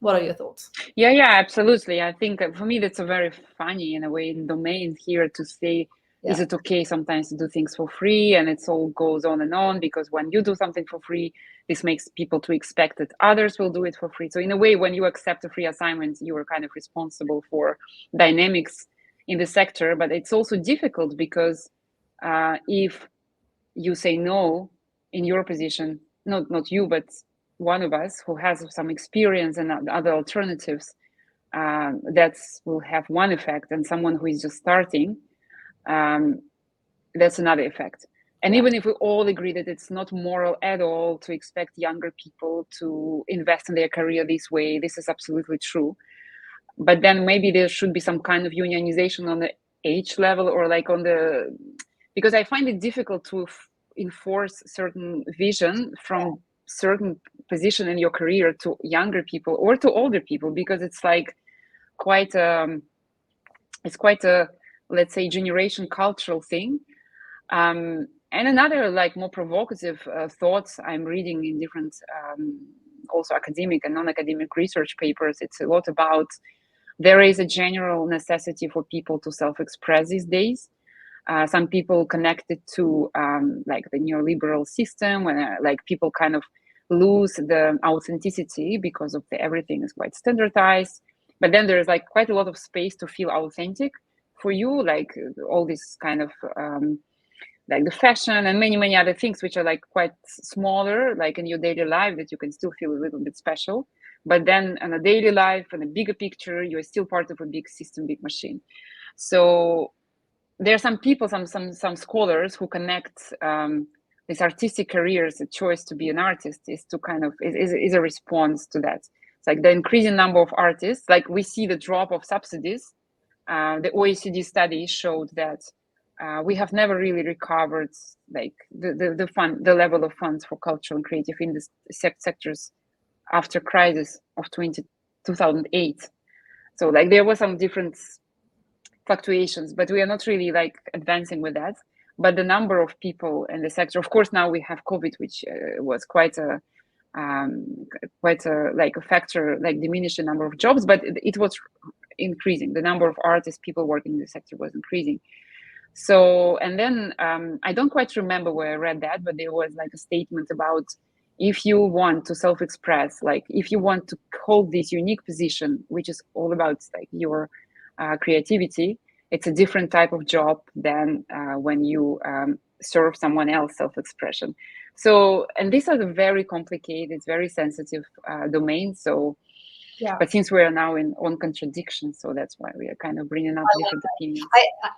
What are your thoughts? Yeah, absolutely. I think for me, that's a very funny, in a way, domain here to say, is it okay sometimes to do things for free? And it all goes on and on, because when you do something for free, this makes people to expect that others will do it for free. So in a way, when you accept a free assignment, you are kind of responsible for dynamics in the sector. But it's also difficult because if you say no in your position, not you, but one of us who has some experience and other alternatives, that will have one effect, and someone who is just starting, that's another effect. And even if we all agree that it's not moral at all to expect younger people to invest in their career this way, this is absolutely true. But then maybe there should be some kind of unionization on the age level, or like on the, because I find it difficult to enforce certain vision from certain position in your career to younger people or to older people, because it's like quite it's quite a, let's say, generation cultural thing. And another like more provocative thoughts I'm reading in different also academic and non-academic research papers, it's a lot about there is a general necessity for people to self-express these days. Some people connect it to like the neoliberal system, when like people kind of lose the authenticity because of everything is quite standardized. But then there's like quite a lot of space to feel authentic for you, like all this kind of like the fashion and many other things which are like quite smaller, like in your daily life, that you can still feel a little bit special. But then in a daily life and a bigger picture, you're still part of a big system, big machine. So there are some people, some scholars who connect these artistic careers, the choice to be an artist is to kind of is a response to that. It's like the increasing number of artists, like we see the drop of subsidies. The OECD study showed that we have never really recovered like the level of funds for cultural and creative industry sectors after crisis of 2008. So like there was some different fluctuations, but we are not really like advancing with that. But the number of people in the sector, of course, now we have COVID, which was quite a like a factor, like diminish the number of jobs, but it was increasing. The number of artists, people working in the sector was increasing. So, and then I don't quite remember where I read that, but there was like a statement about if you want to self-express, like if you want to hold this unique position, which is all about like your creativity, it's a different type of job than when you serve someone else self-expression. So, and these are the very complicated, very sensitive domains. So Yeah. But since we are now on contradictions, so that's why we are kind of bringing up different opinions.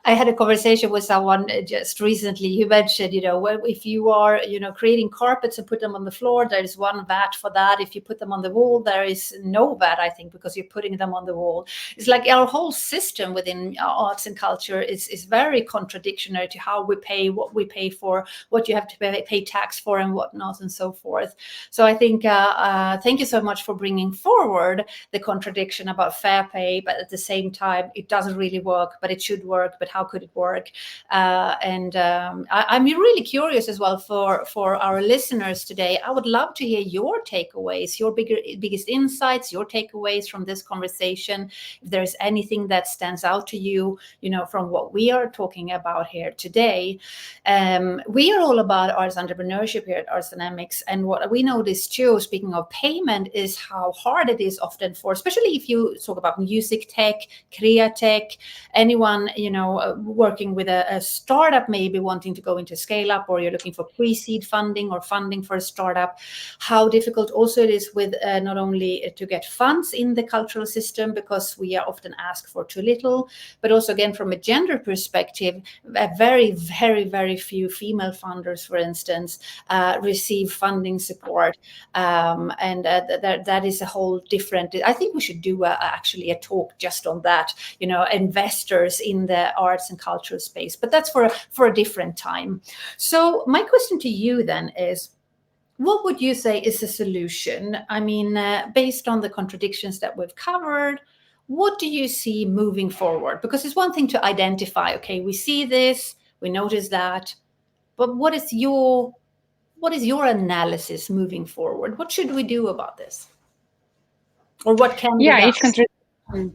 I had a conversation with someone just recently who mentioned, well, if you are, creating carpets and put them on the floor, there is one VAT for that. If you put them on the wall, there is no VAT, I think, because you're putting them on the wall. It's like our whole system within arts and culture is very contradictory to how we pay, what we pay for, what you have to pay tax for and whatnot and so forth. So I think, thank you so much for bringing forward the contradiction about fair pay, but at the same time, it doesn't really work, but it should work. But how could it work? I'm really curious as well for our listeners today. I would love to hear your takeaways, your biggest insights, your takeaways from this conversation. If there's anything that stands out to you, from what we are talking about here today. We are all about arts entrepreneurship here at Arts Dynamics, and what we notice too, speaking of payment, is how hard it is often for, especially if you talk about music tech, createch, anyone working with a startup, maybe wanting to go into scale up, or you're looking for pre-seed funding or funding for a startup, how difficult also it is with not only to get funds in the cultural system, because we are often asked for too little, but also again from a gender perspective, a very, very, very few female funders, for instance, receive funding support, and that is a whole different. I think we should do actually a talk just on that. Investors in the arts and cultural space, but that's for a different time. So my question to you then is, what would you say is a solution? I mean, based on the contradictions that we've covered, what do you see moving forward? Because it's one thing to identify, okay, we see this, we notice that, but what is your analysis moving forward? What should we do about this? Or what can be done?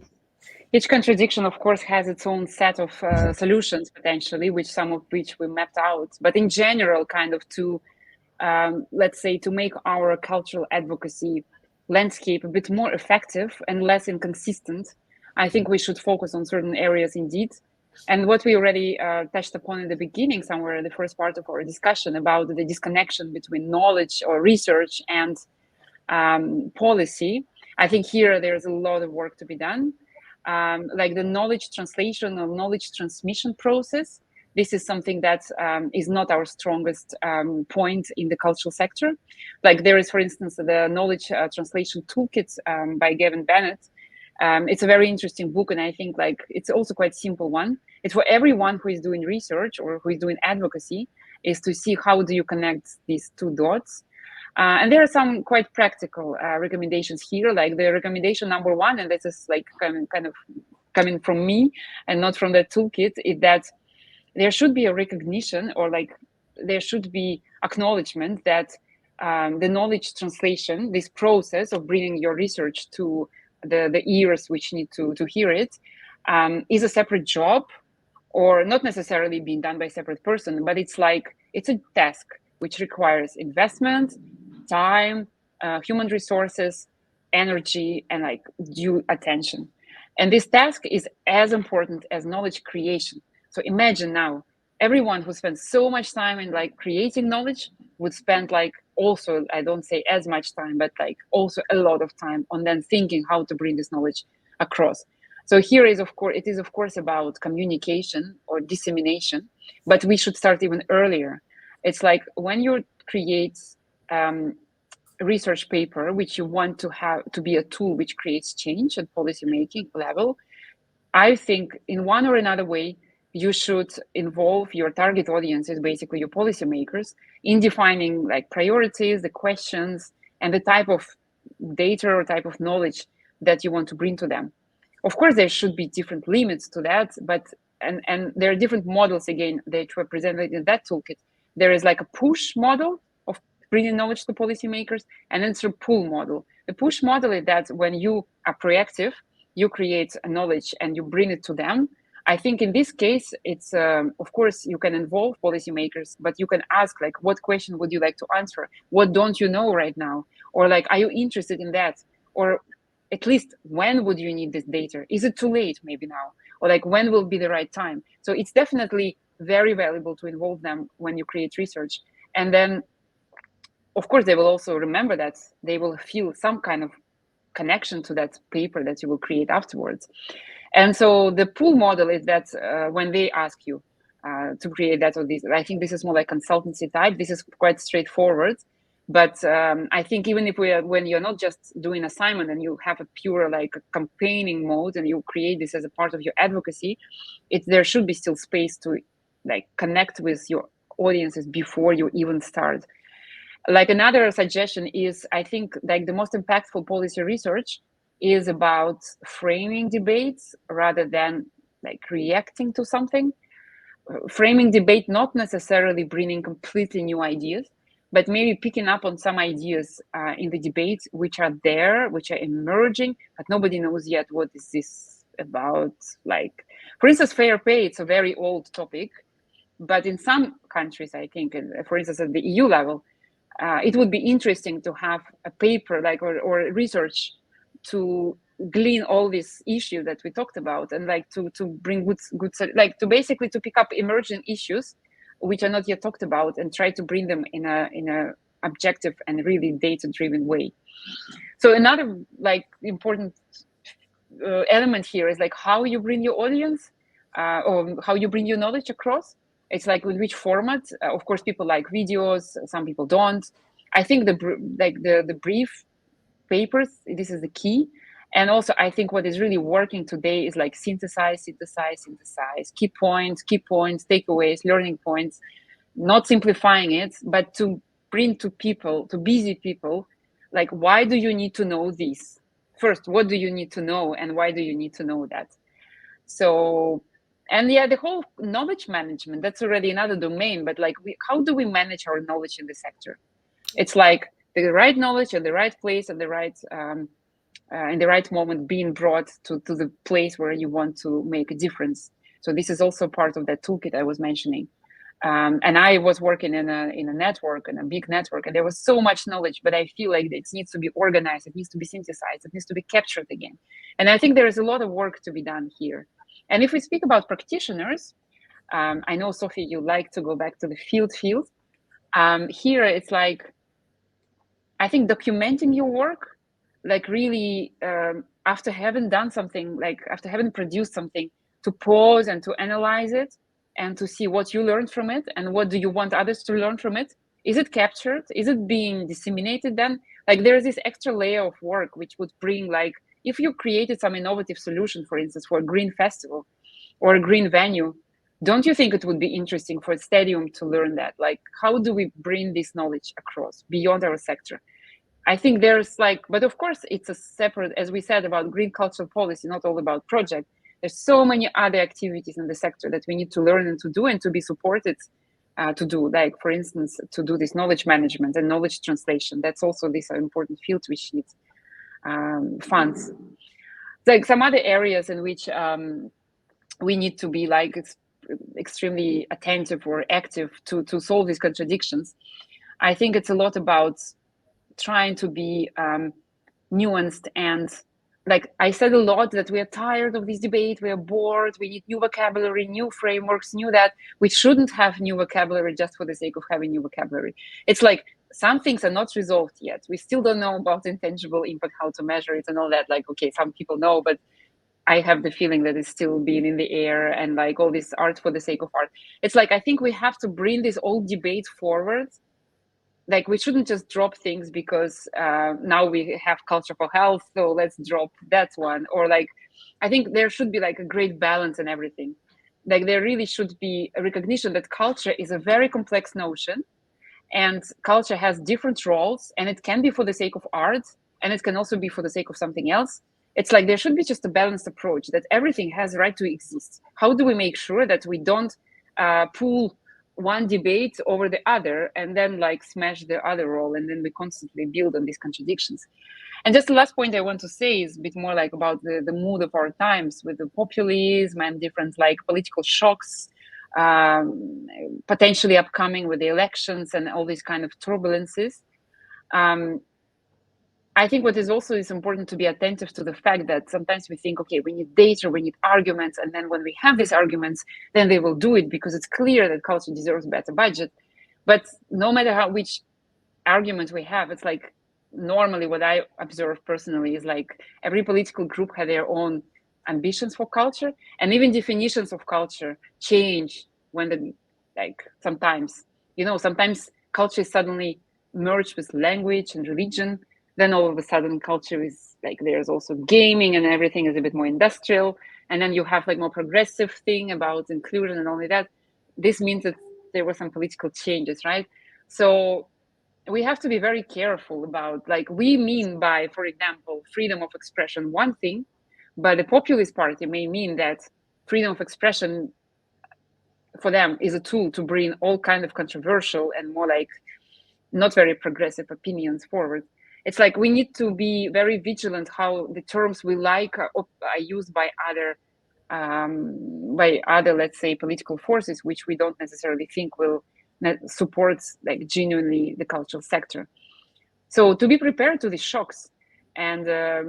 Each contradiction, of course, has its own set of solutions, potentially, some of which we mapped out. But in general, kind of to, let's say, to make our cultural advocacy landscape a bit more effective and less inconsistent, I think we should focus on certain areas indeed. And what we already touched upon in the beginning, somewhere in the first part of our discussion, about the disconnection between knowledge or research and policy. I think here there's a lot of work to be done. Like the knowledge translation or knowledge transmission process. This is something that is not our strongest point in the cultural sector. Like there is, for instance, the knowledge translation toolkit by Gavin Bennett. It's a very interesting book, and I think like it's also quite simple one. It's for everyone who is doing research or who is doing advocacy, is to see how do you connect these two dots. And there are some quite practical recommendations here, like the recommendation number one, and this is like kind of coming from me and not from the toolkit, is that there should be a recognition, or like there should be acknowledgement that the knowledge translation, this process of bringing your research to the ears which need to hear it, is a separate job, or not necessarily being done by a separate person, but it's a task which requires investment, time, human resources, energy, and like due attention. And this task is as important as knowledge creation. So imagine now, everyone who spends so much time in like creating knowledge would spend like also, I don't say as much time, but like also a lot of time on then thinking how to bring this knowledge across. So here is, of course, it is of course about communication or dissemination, but we should start even earlier. It's like when you create a research paper, which you want to have to be a tool which creates change at policymaking level, I think in one or another way, you should involve your target audiences, basically your policymakers, in defining like priorities, the questions, and the type of data or type of knowledge that you want to bring to them. Of course, there should be different limits to that, but and there are different models again that were presented in that toolkit. There is like a push model of bringing knowledge to policymakers, and then it's a pull model. The push model is that when you are proactive, you create a knowledge and you bring it to them. I think in this case, it's of course you can involve policymakers, but you can ask like, what question would you like to answer? What don't you know right now? Or like, are you interested in that? Or at least when would you need this data? Is it too late maybe now? Or like, when will be the right time? So it's definitely very valuable to involve them when you create research. And then, of course, they will also remember that they will feel some kind of connection to that paper that you will create afterwards. And so the pull model is that when they ask you to create that or this, I think this is more like consultancy type. This is quite straightforward. But I think even if when you're not just doing assignment and you have a pure like campaigning mode and you create this as a part of your advocacy, there should be still space to like connect with your audiences before you even start. Like another suggestion is, I think like the most impactful policy research is about framing debates rather than like reacting to something. Framing debate, not necessarily bringing completely new ideas, but maybe picking up on some ideas in the debate which are there, which are emerging, but nobody knows yet what is this about. Like, for instance, fair pay, it's a very old topic, but in some countries, I think, for instance, at the EU level, it would be interesting to have a paper like or research to glean all these issues that we talked about and like to bring good like to basically to pick up emerging issues which are not yet talked about and try to bring them in a objective and really data-driven way. So another like important element here is like how you bring your audience or how you bring your knowledge across. It's like in which format. Of course, people like videos. Some people don't. I think the brief papers. This is the key. And also, I think what is really working today is like synthesize, key points, takeaways, learning points, not simplifying it, but to bring to people, to busy people, like, why do you need to know this? First, what do you need to know and why do you need to know that? So, and yeah, the whole knowledge management, that's already another domain, but like, how do we manage our knowledge in the sector? It's like the right knowledge at the right place at the right in the right moment being brought to the place where you want to make a difference. So this is also part of that toolkit I was mentioning. And I was working in a network, in a big network, and there was so much knowledge, but I feel like it needs to be organized, it needs to be synthesized, it needs to be captured again. And I think there is a lot of work to be done here. And if we speak about practitioners, I know, Sofie, you like to go back to the field. Here, it's like, I think documenting your work, like really after having done something, like after having produced something, to pause and to analyze it and to see what you learned from it and what do you want others to learn from it. Is it captured? Is it being disseminated then? Like there's this extra layer of work which would bring, like, if you created some innovative solution, for instance, for a green festival or a green venue, don't you think it would be interesting for a stadium to learn that? Like, how do we bring this knowledge across beyond our sector? I think there's like, but of course it's a separate, as we said about green cultural policy, not all about project. There's so many other activities in the sector that we need to learn and to be supported to do, like, for instance, to do this knowledge management and knowledge translation. That's also this important field which needs funds. Like some other areas in which we need to be like extremely attentive or active to solve these contradictions. I think it's a lot about trying to be nuanced, and like I said a lot that we are tired of this debate, we are bored, we need new vocabulary, new frameworks, new that. We shouldn't have new vocabulary just for the sake of having new vocabulary. It's like some things are not resolved yet. We still don't know about intangible impact, how to measure it and all that. Like, okay, some people know, but I have the feeling that it's still being in the air, and like all this art for the sake of art. It's like, I think we have to bring this old debate forward. Like, we shouldn't just drop things because now we have culture for health, so let's drop that one. Or like, I think there should be like a great balance in everything. Like there really should be a recognition that culture is a very complex notion, and culture has different roles, and it can be for the sake of art, and it can also be for the sake of something else. It's like there should be just a balanced approach, that everything has a right to exist. How do we make sure that we don't pull one debate over the other and then like smash the other role, and then we constantly build on these contradictions? And just the last point I want to say is a bit more like about the mood of our times with the populism and different like political shocks potentially upcoming with the elections and all these kind of turbulences. I think what is also is important to be attentive to the fact that sometimes we think, okay, we need data, we need arguments, and then when we have these arguments, then they will do it because it's clear that culture deserves better budget. But no matter which argument we have, it's like normally what I observe personally is like every political group had their own ambitions for culture, and even definitions of culture change when the like sometimes sometimes culture is suddenly merged with language and religion. Then all of a sudden culture is like there's also gaming and everything is a bit more industrial, and then you have like more progressive thing about inclusion and only that. This means that there were some political changes, right? So we have to be very careful about like we mean by, for example, freedom of expression one thing, but the populist party may mean that freedom of expression for them is a tool to bring all kind of controversial and more like not very progressive opinions forward. It's like we need to be very vigilant how the terms we like are used by other, let's say, political forces, which we don't necessarily think will support like genuinely the cultural sector. So to be prepared to these shocks, and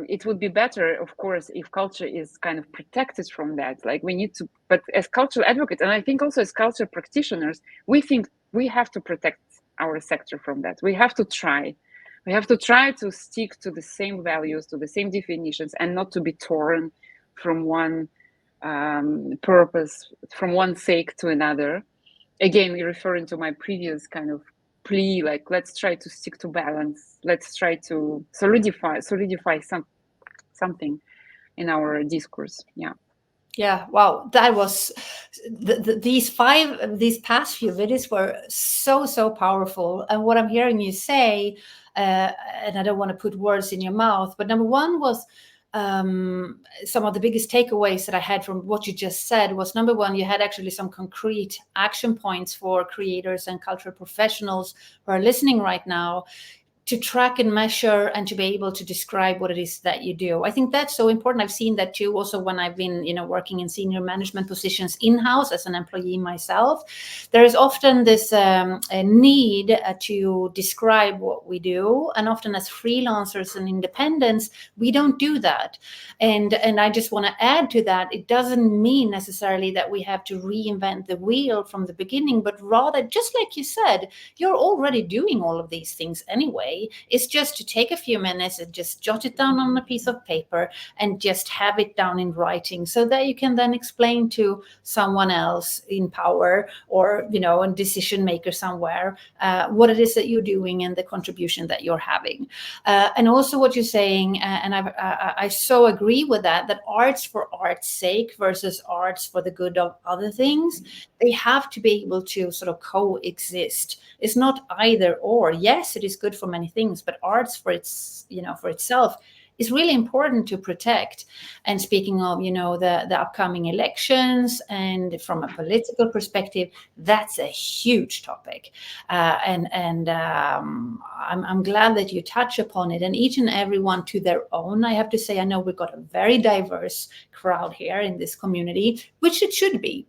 it would be better, of course, if culture is kind of protected from that. Like we need to, but as cultural advocates, and I think also as culture practitioners, we think we have to protect our sector from that. We have to try. We have to try to stick to the same values, to the same definitions, and not to be torn from one purpose, from one sake to another. Again, referring to my previous kind of plea, like let's try to stick to balance. Let's try to solidify something in our discourse. Yeah. Yeah, wow, that was these past few videos were so powerful. And what I'm hearing you say, and I don't want to put words in your mouth, but number one was some of the biggest takeaways that I had from what you just said was, number one, you had actually some concrete action points for creators and cultural professionals who are listening right now, to track and measure and to be able to describe what it is that you do. I think that's so important. I've seen that too also when I've been, working in senior management positions in-house as an employee myself. There is often this a need to describe what we do, and often as freelancers and independents, we don't do that. And I just want to add to that, it doesn't mean necessarily that we have to reinvent the wheel from the beginning, but rather, just like you said, you're already doing all of these things anyway. Is just to take a few minutes and just jot it down on a piece of paper and just have it down in writing, so that you can then explain to someone else in power or a decision maker somewhere what it is that you're doing and the contribution that you're having. And also what you're saying, and I so agree with that arts for art's sake versus arts for the good of other things, they have to be able to sort of coexist. It's not either or. Yes, it is good for many things, but arts for itself is really important to protect. And speaking of the upcoming elections, and from a political perspective, that's a huge topic, and I'm glad that you touch upon it. And each and every one to their own. I have to say, I know we've got a very diverse crowd here in this community, which it should be.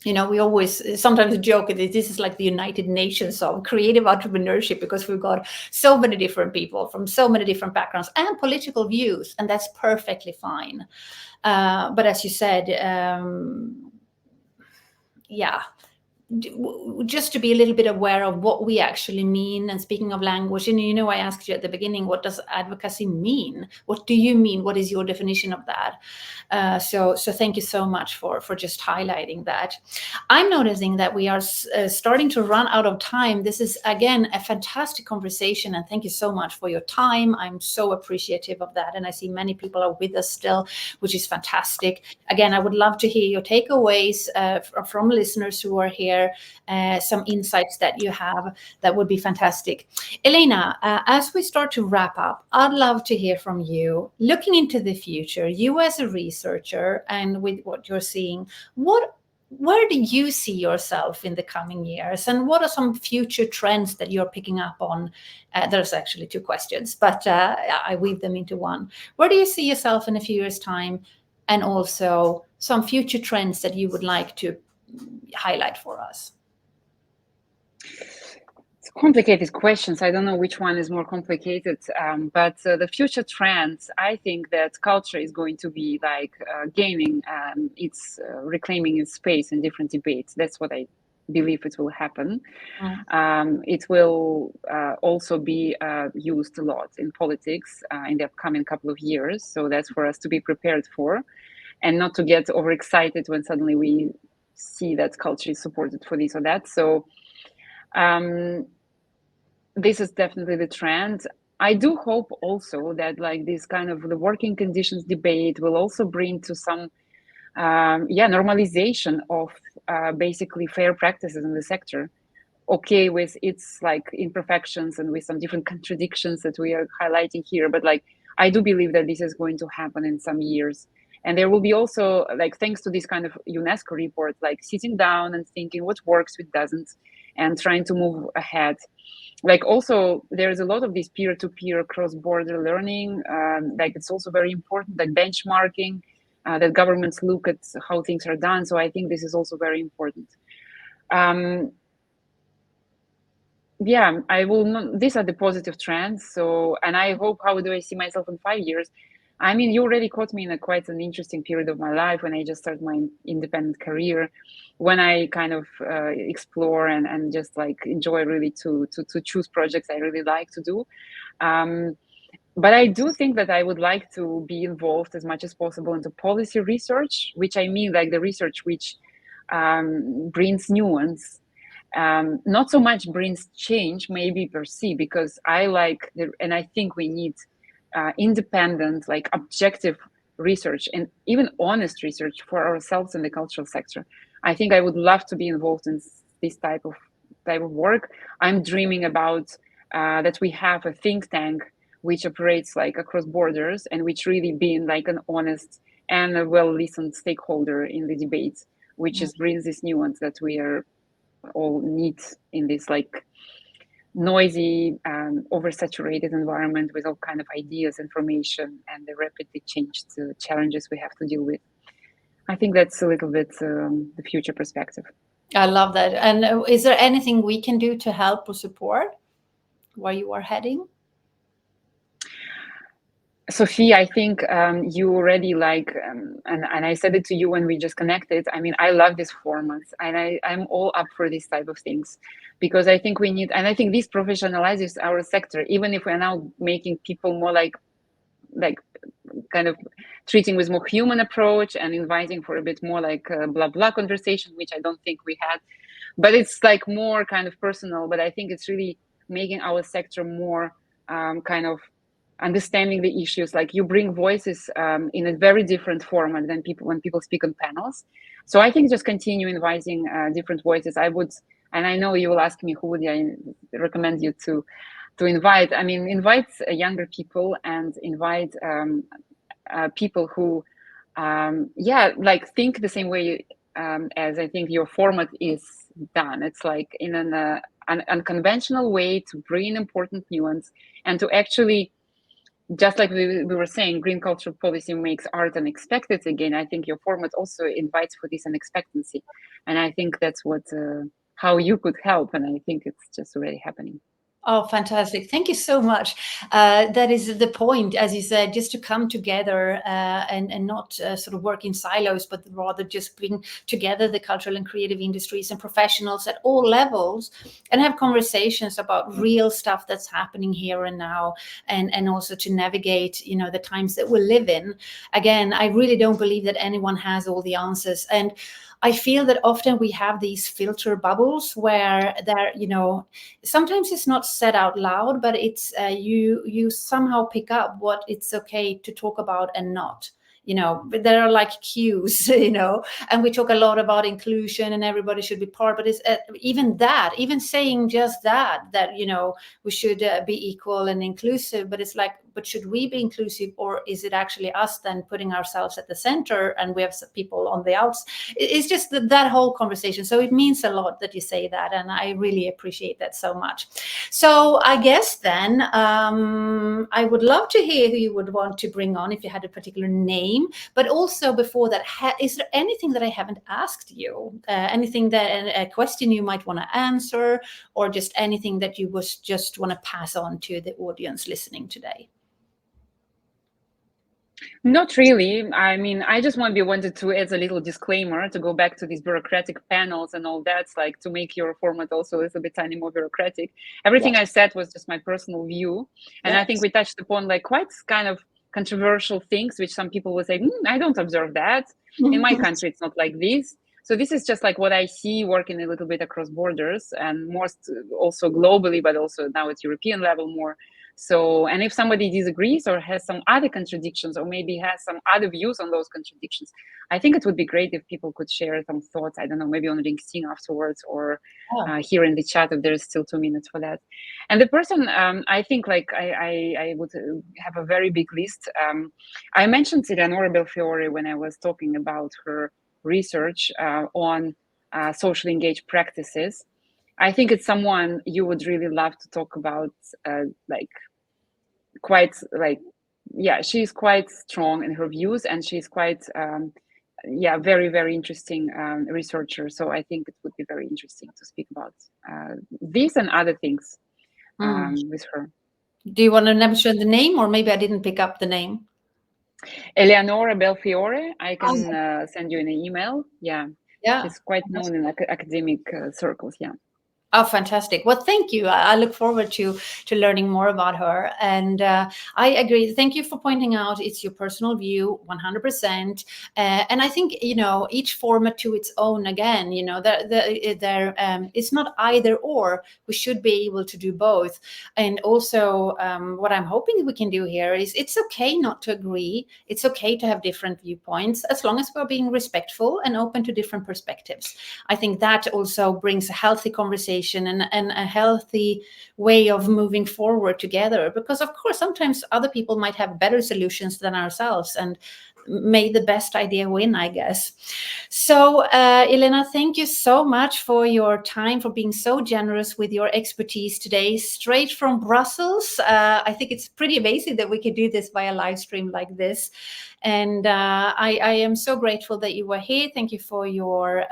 We always sometimes joke that this is like the United Nations of creative entrepreneurship, because we've got so many different people from so many different backgrounds and political views, and that's perfectly fine. But as you said, yeah, just to be a little bit aware of what we actually mean. And speaking of language, I asked you at the beginning, what does advocacy mean? What do you mean? What is your definition of that? So thank you so much for just highlighting that. I'm noticing that we are starting to run out of time. This is, again, a fantastic conversation, and thank you so much for your time. I'm so appreciative of that, and I see many people are with us still, which is fantastic. Again, I would love to hear your takeaways from listeners who are here. Some insights that you have, that would be fantastic. Elena, as we start to wrap up, I'd love to hear from you. Looking into the future, you as a researcher and with what you're seeing, where do you see yourself in the coming years, and what are some future trends that you're picking up on? There's actually two questions, but I weave them into one. Where do you see yourself in a few years' time, and also some future trends that you would like to highlight for us? It's complicated questions. I don't know which one is more complicated, but the future trends, I think that culture is going to be like gaining it's reclaiming its space in different debates. That's what I believe it will happen. It will also be used a lot in politics in the upcoming couple of years. So that's for us to be prepared for, and not to get overexcited when suddenly we see that culture is supported for this or that. So this is definitely the trend. I do hope also that like this kind of the working conditions debate will also bring to some normalization of basically fair practices in the sector. Okay, with its like imperfections and with some different contradictions that we are highlighting here, but like I do believe that this is going to happen in some years. And there will be also, like, thanks to this kind of UNESCO report, like sitting down and thinking what works, what doesn't, and trying to move ahead. Like also there's a lot of this peer-to-peer cross-border learning, like it's also very important, like benchmarking, that governments look at how things are done. So I think this is also very important. Yeah, I will not, these are the positive trends. So, and I hope, how do I see myself in 5 years? I mean, you already caught me in a quite an interesting period of my life when I just started my independent career, when I kind of explore and just like enjoy really to choose projects I really like to do. But I do think that I would like to be involved as much as possible into policy research, which I mean like the research which brings nuance, not so much brings change maybe per se, because I like and I think we need independent, like objective research and even honest research for ourselves in the cultural sector. I think I would love to be involved in this type of work. I'm dreaming about that we have a think tank which operates like across borders and which really being like an honest and a well-listened stakeholder in the debate, which is brings this nuance that we are all need in this like noisy, oversaturated environment with all kind of ideas, information, and the rapidly changed challenges we have to deal with. I think that's a little bit the future perspective. I love that. And is there anything we can do to help or support where you are heading? Sofie, I think you already like, and I said it to you when we just connected. I mean, I love this format, and I'm all up for this type of things, because I think we need, and I think this professionalizes our sector, even if we're now making people more like kind of treating with more human approach and inviting for a bit more like blah blah conversation, which I don't think we had, but it's like more kind of personal. But I think it's really making our sector more kind of understanding the issues. Like you bring voices in a very different format than when people speak on panels. So I think just continue inviting different voices. I would, and I know you will ask me who would I recommend you to invite. I mean, invite younger people and invite people who like think the same way as I think your format is done. It's like in an unconventional way to bring important nuance and to actually, just like we were saying, green cultural policy makes art unexpected again. I think your format also invites for this unexpectancy. And I think that's what how you could help. And I think it's just already happening. Oh, fantastic. Thank you so much. That is the point, as you said, just to come together and not sort of work in silos, but rather just bring together the cultural and creative industries and professionals at all levels and have conversations about real stuff that's happening here and now, and also to navigate, you know, the times that we live in. Again, I really don't believe that anyone has all the answers. And I feel that often we have these filter bubbles where there, you know, sometimes it's not said out loud, but it's you somehow pick up what it's okay to talk about and not. You know, but there are like cues, you know, and we talk a lot about inclusion and everybody should be part, but it's even saying just that, you know, we should be equal and inclusive, but it's like, but should we be inclusive, or is it actually us then putting ourselves at the center and we have people on the outs? It's just that whole conversation. So it means a lot that you say that, and I really appreciate that so much. So I guess then I would love to hear who you would want to bring on if you had a particular name. But also before that, is there anything that I haven't asked you? Anything that a question you might want to answer, or just anything that you just want to pass on to the audience listening today? Not really. I mean, I just wanted to add a little disclaimer to go back to these bureaucratic panels and all that, like to make your format also a little bit tiny more bureaucratic. Everything I said was just my personal view. And I think we touched upon like quite kind of controversial things, which some people will say, I don't observe that. In my country, it's not like this. So this is just like what I see working a little bit across borders and most also globally, but also now at European level more. So, and if somebody disagrees or has some other contradictions or maybe has some other views on those contradictions, I think it would be great if people could share some thoughts, I don't know, maybe on LinkedIn afterwards or here in the chat if there's still 2 minutes for that. And the person, I think like I would have a very big list. I mentioned Eleonora Belfiore when I was talking about her research on socially engaged practices. I think it's someone you would really love to talk about, she's quite strong in her views and she's quite very, very interesting researcher. So I think it would be very interesting to speak about these and other things with her. Do you want to mention the name, or maybe I didn't pick up the name? Eleonora Belfiore. I can send you an email. Yeah. She's quite known in academic circles. Yeah. Oh, fantastic. Well, thank you. I look forward to learning more about her. And I agree. Thank you for pointing out it's your personal view, 100%. And I think, each format to its own again, it's not either or. We should be able to do both. And also what I'm hoping we can do here is it's okay not to agree. It's okay to have different viewpoints as long as we're being respectful and open to different perspectives. I think that also brings a healthy conversation and a healthy way of moving forward together, because of course sometimes other people might have better solutions than ourselves, and may the best idea win, I guess. So Elena, thank you so much for your time, for being so generous with your expertise today, straight from Brussels. I think it's pretty amazing that we could do this via live stream like this. And I am so grateful that you were here. Thank you for your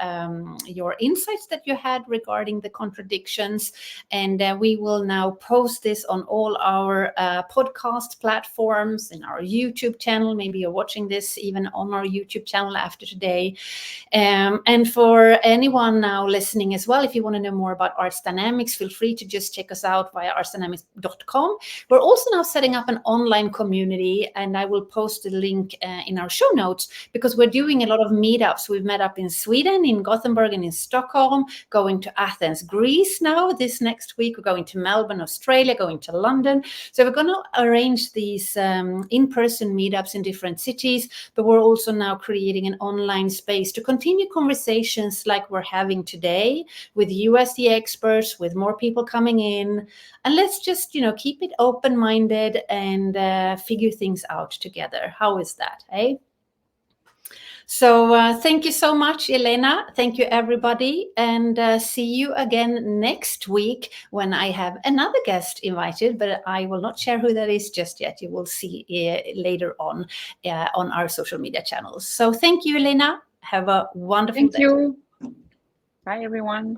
insights that you had regarding the contradictions. And we will now post this on all our podcast platforms, in our YouTube channel. Maybe you're watching this even on our YouTube channel after today. And for anyone now listening as well, if you want to know more about Arts Dynamics, feel free to just check us out via artsdynamics.com. We're also now setting up an online community, and I will post the link in our show notes, because we're doing a lot of meetups. We've met up in Sweden, in Gothenburg and in Stockholm, going to Athens, Greece now this next week. We're going to Melbourne, Australia, going to London. So we're going to arrange these in-person meetups in different cities, but we're also now creating an online space to continue conversations like we're having today with you as the experts, with more people coming in. And let's just, keep it open-minded and figure things out together. How is that, eh? So thank you so much, Elena. Thank you, everybody. And see you again next week when I have another guest invited, but I will not share who that is just yet. You will see later on our social media channels. So thank you, Elena. Have a wonderful day. Thank you. Bye, everyone.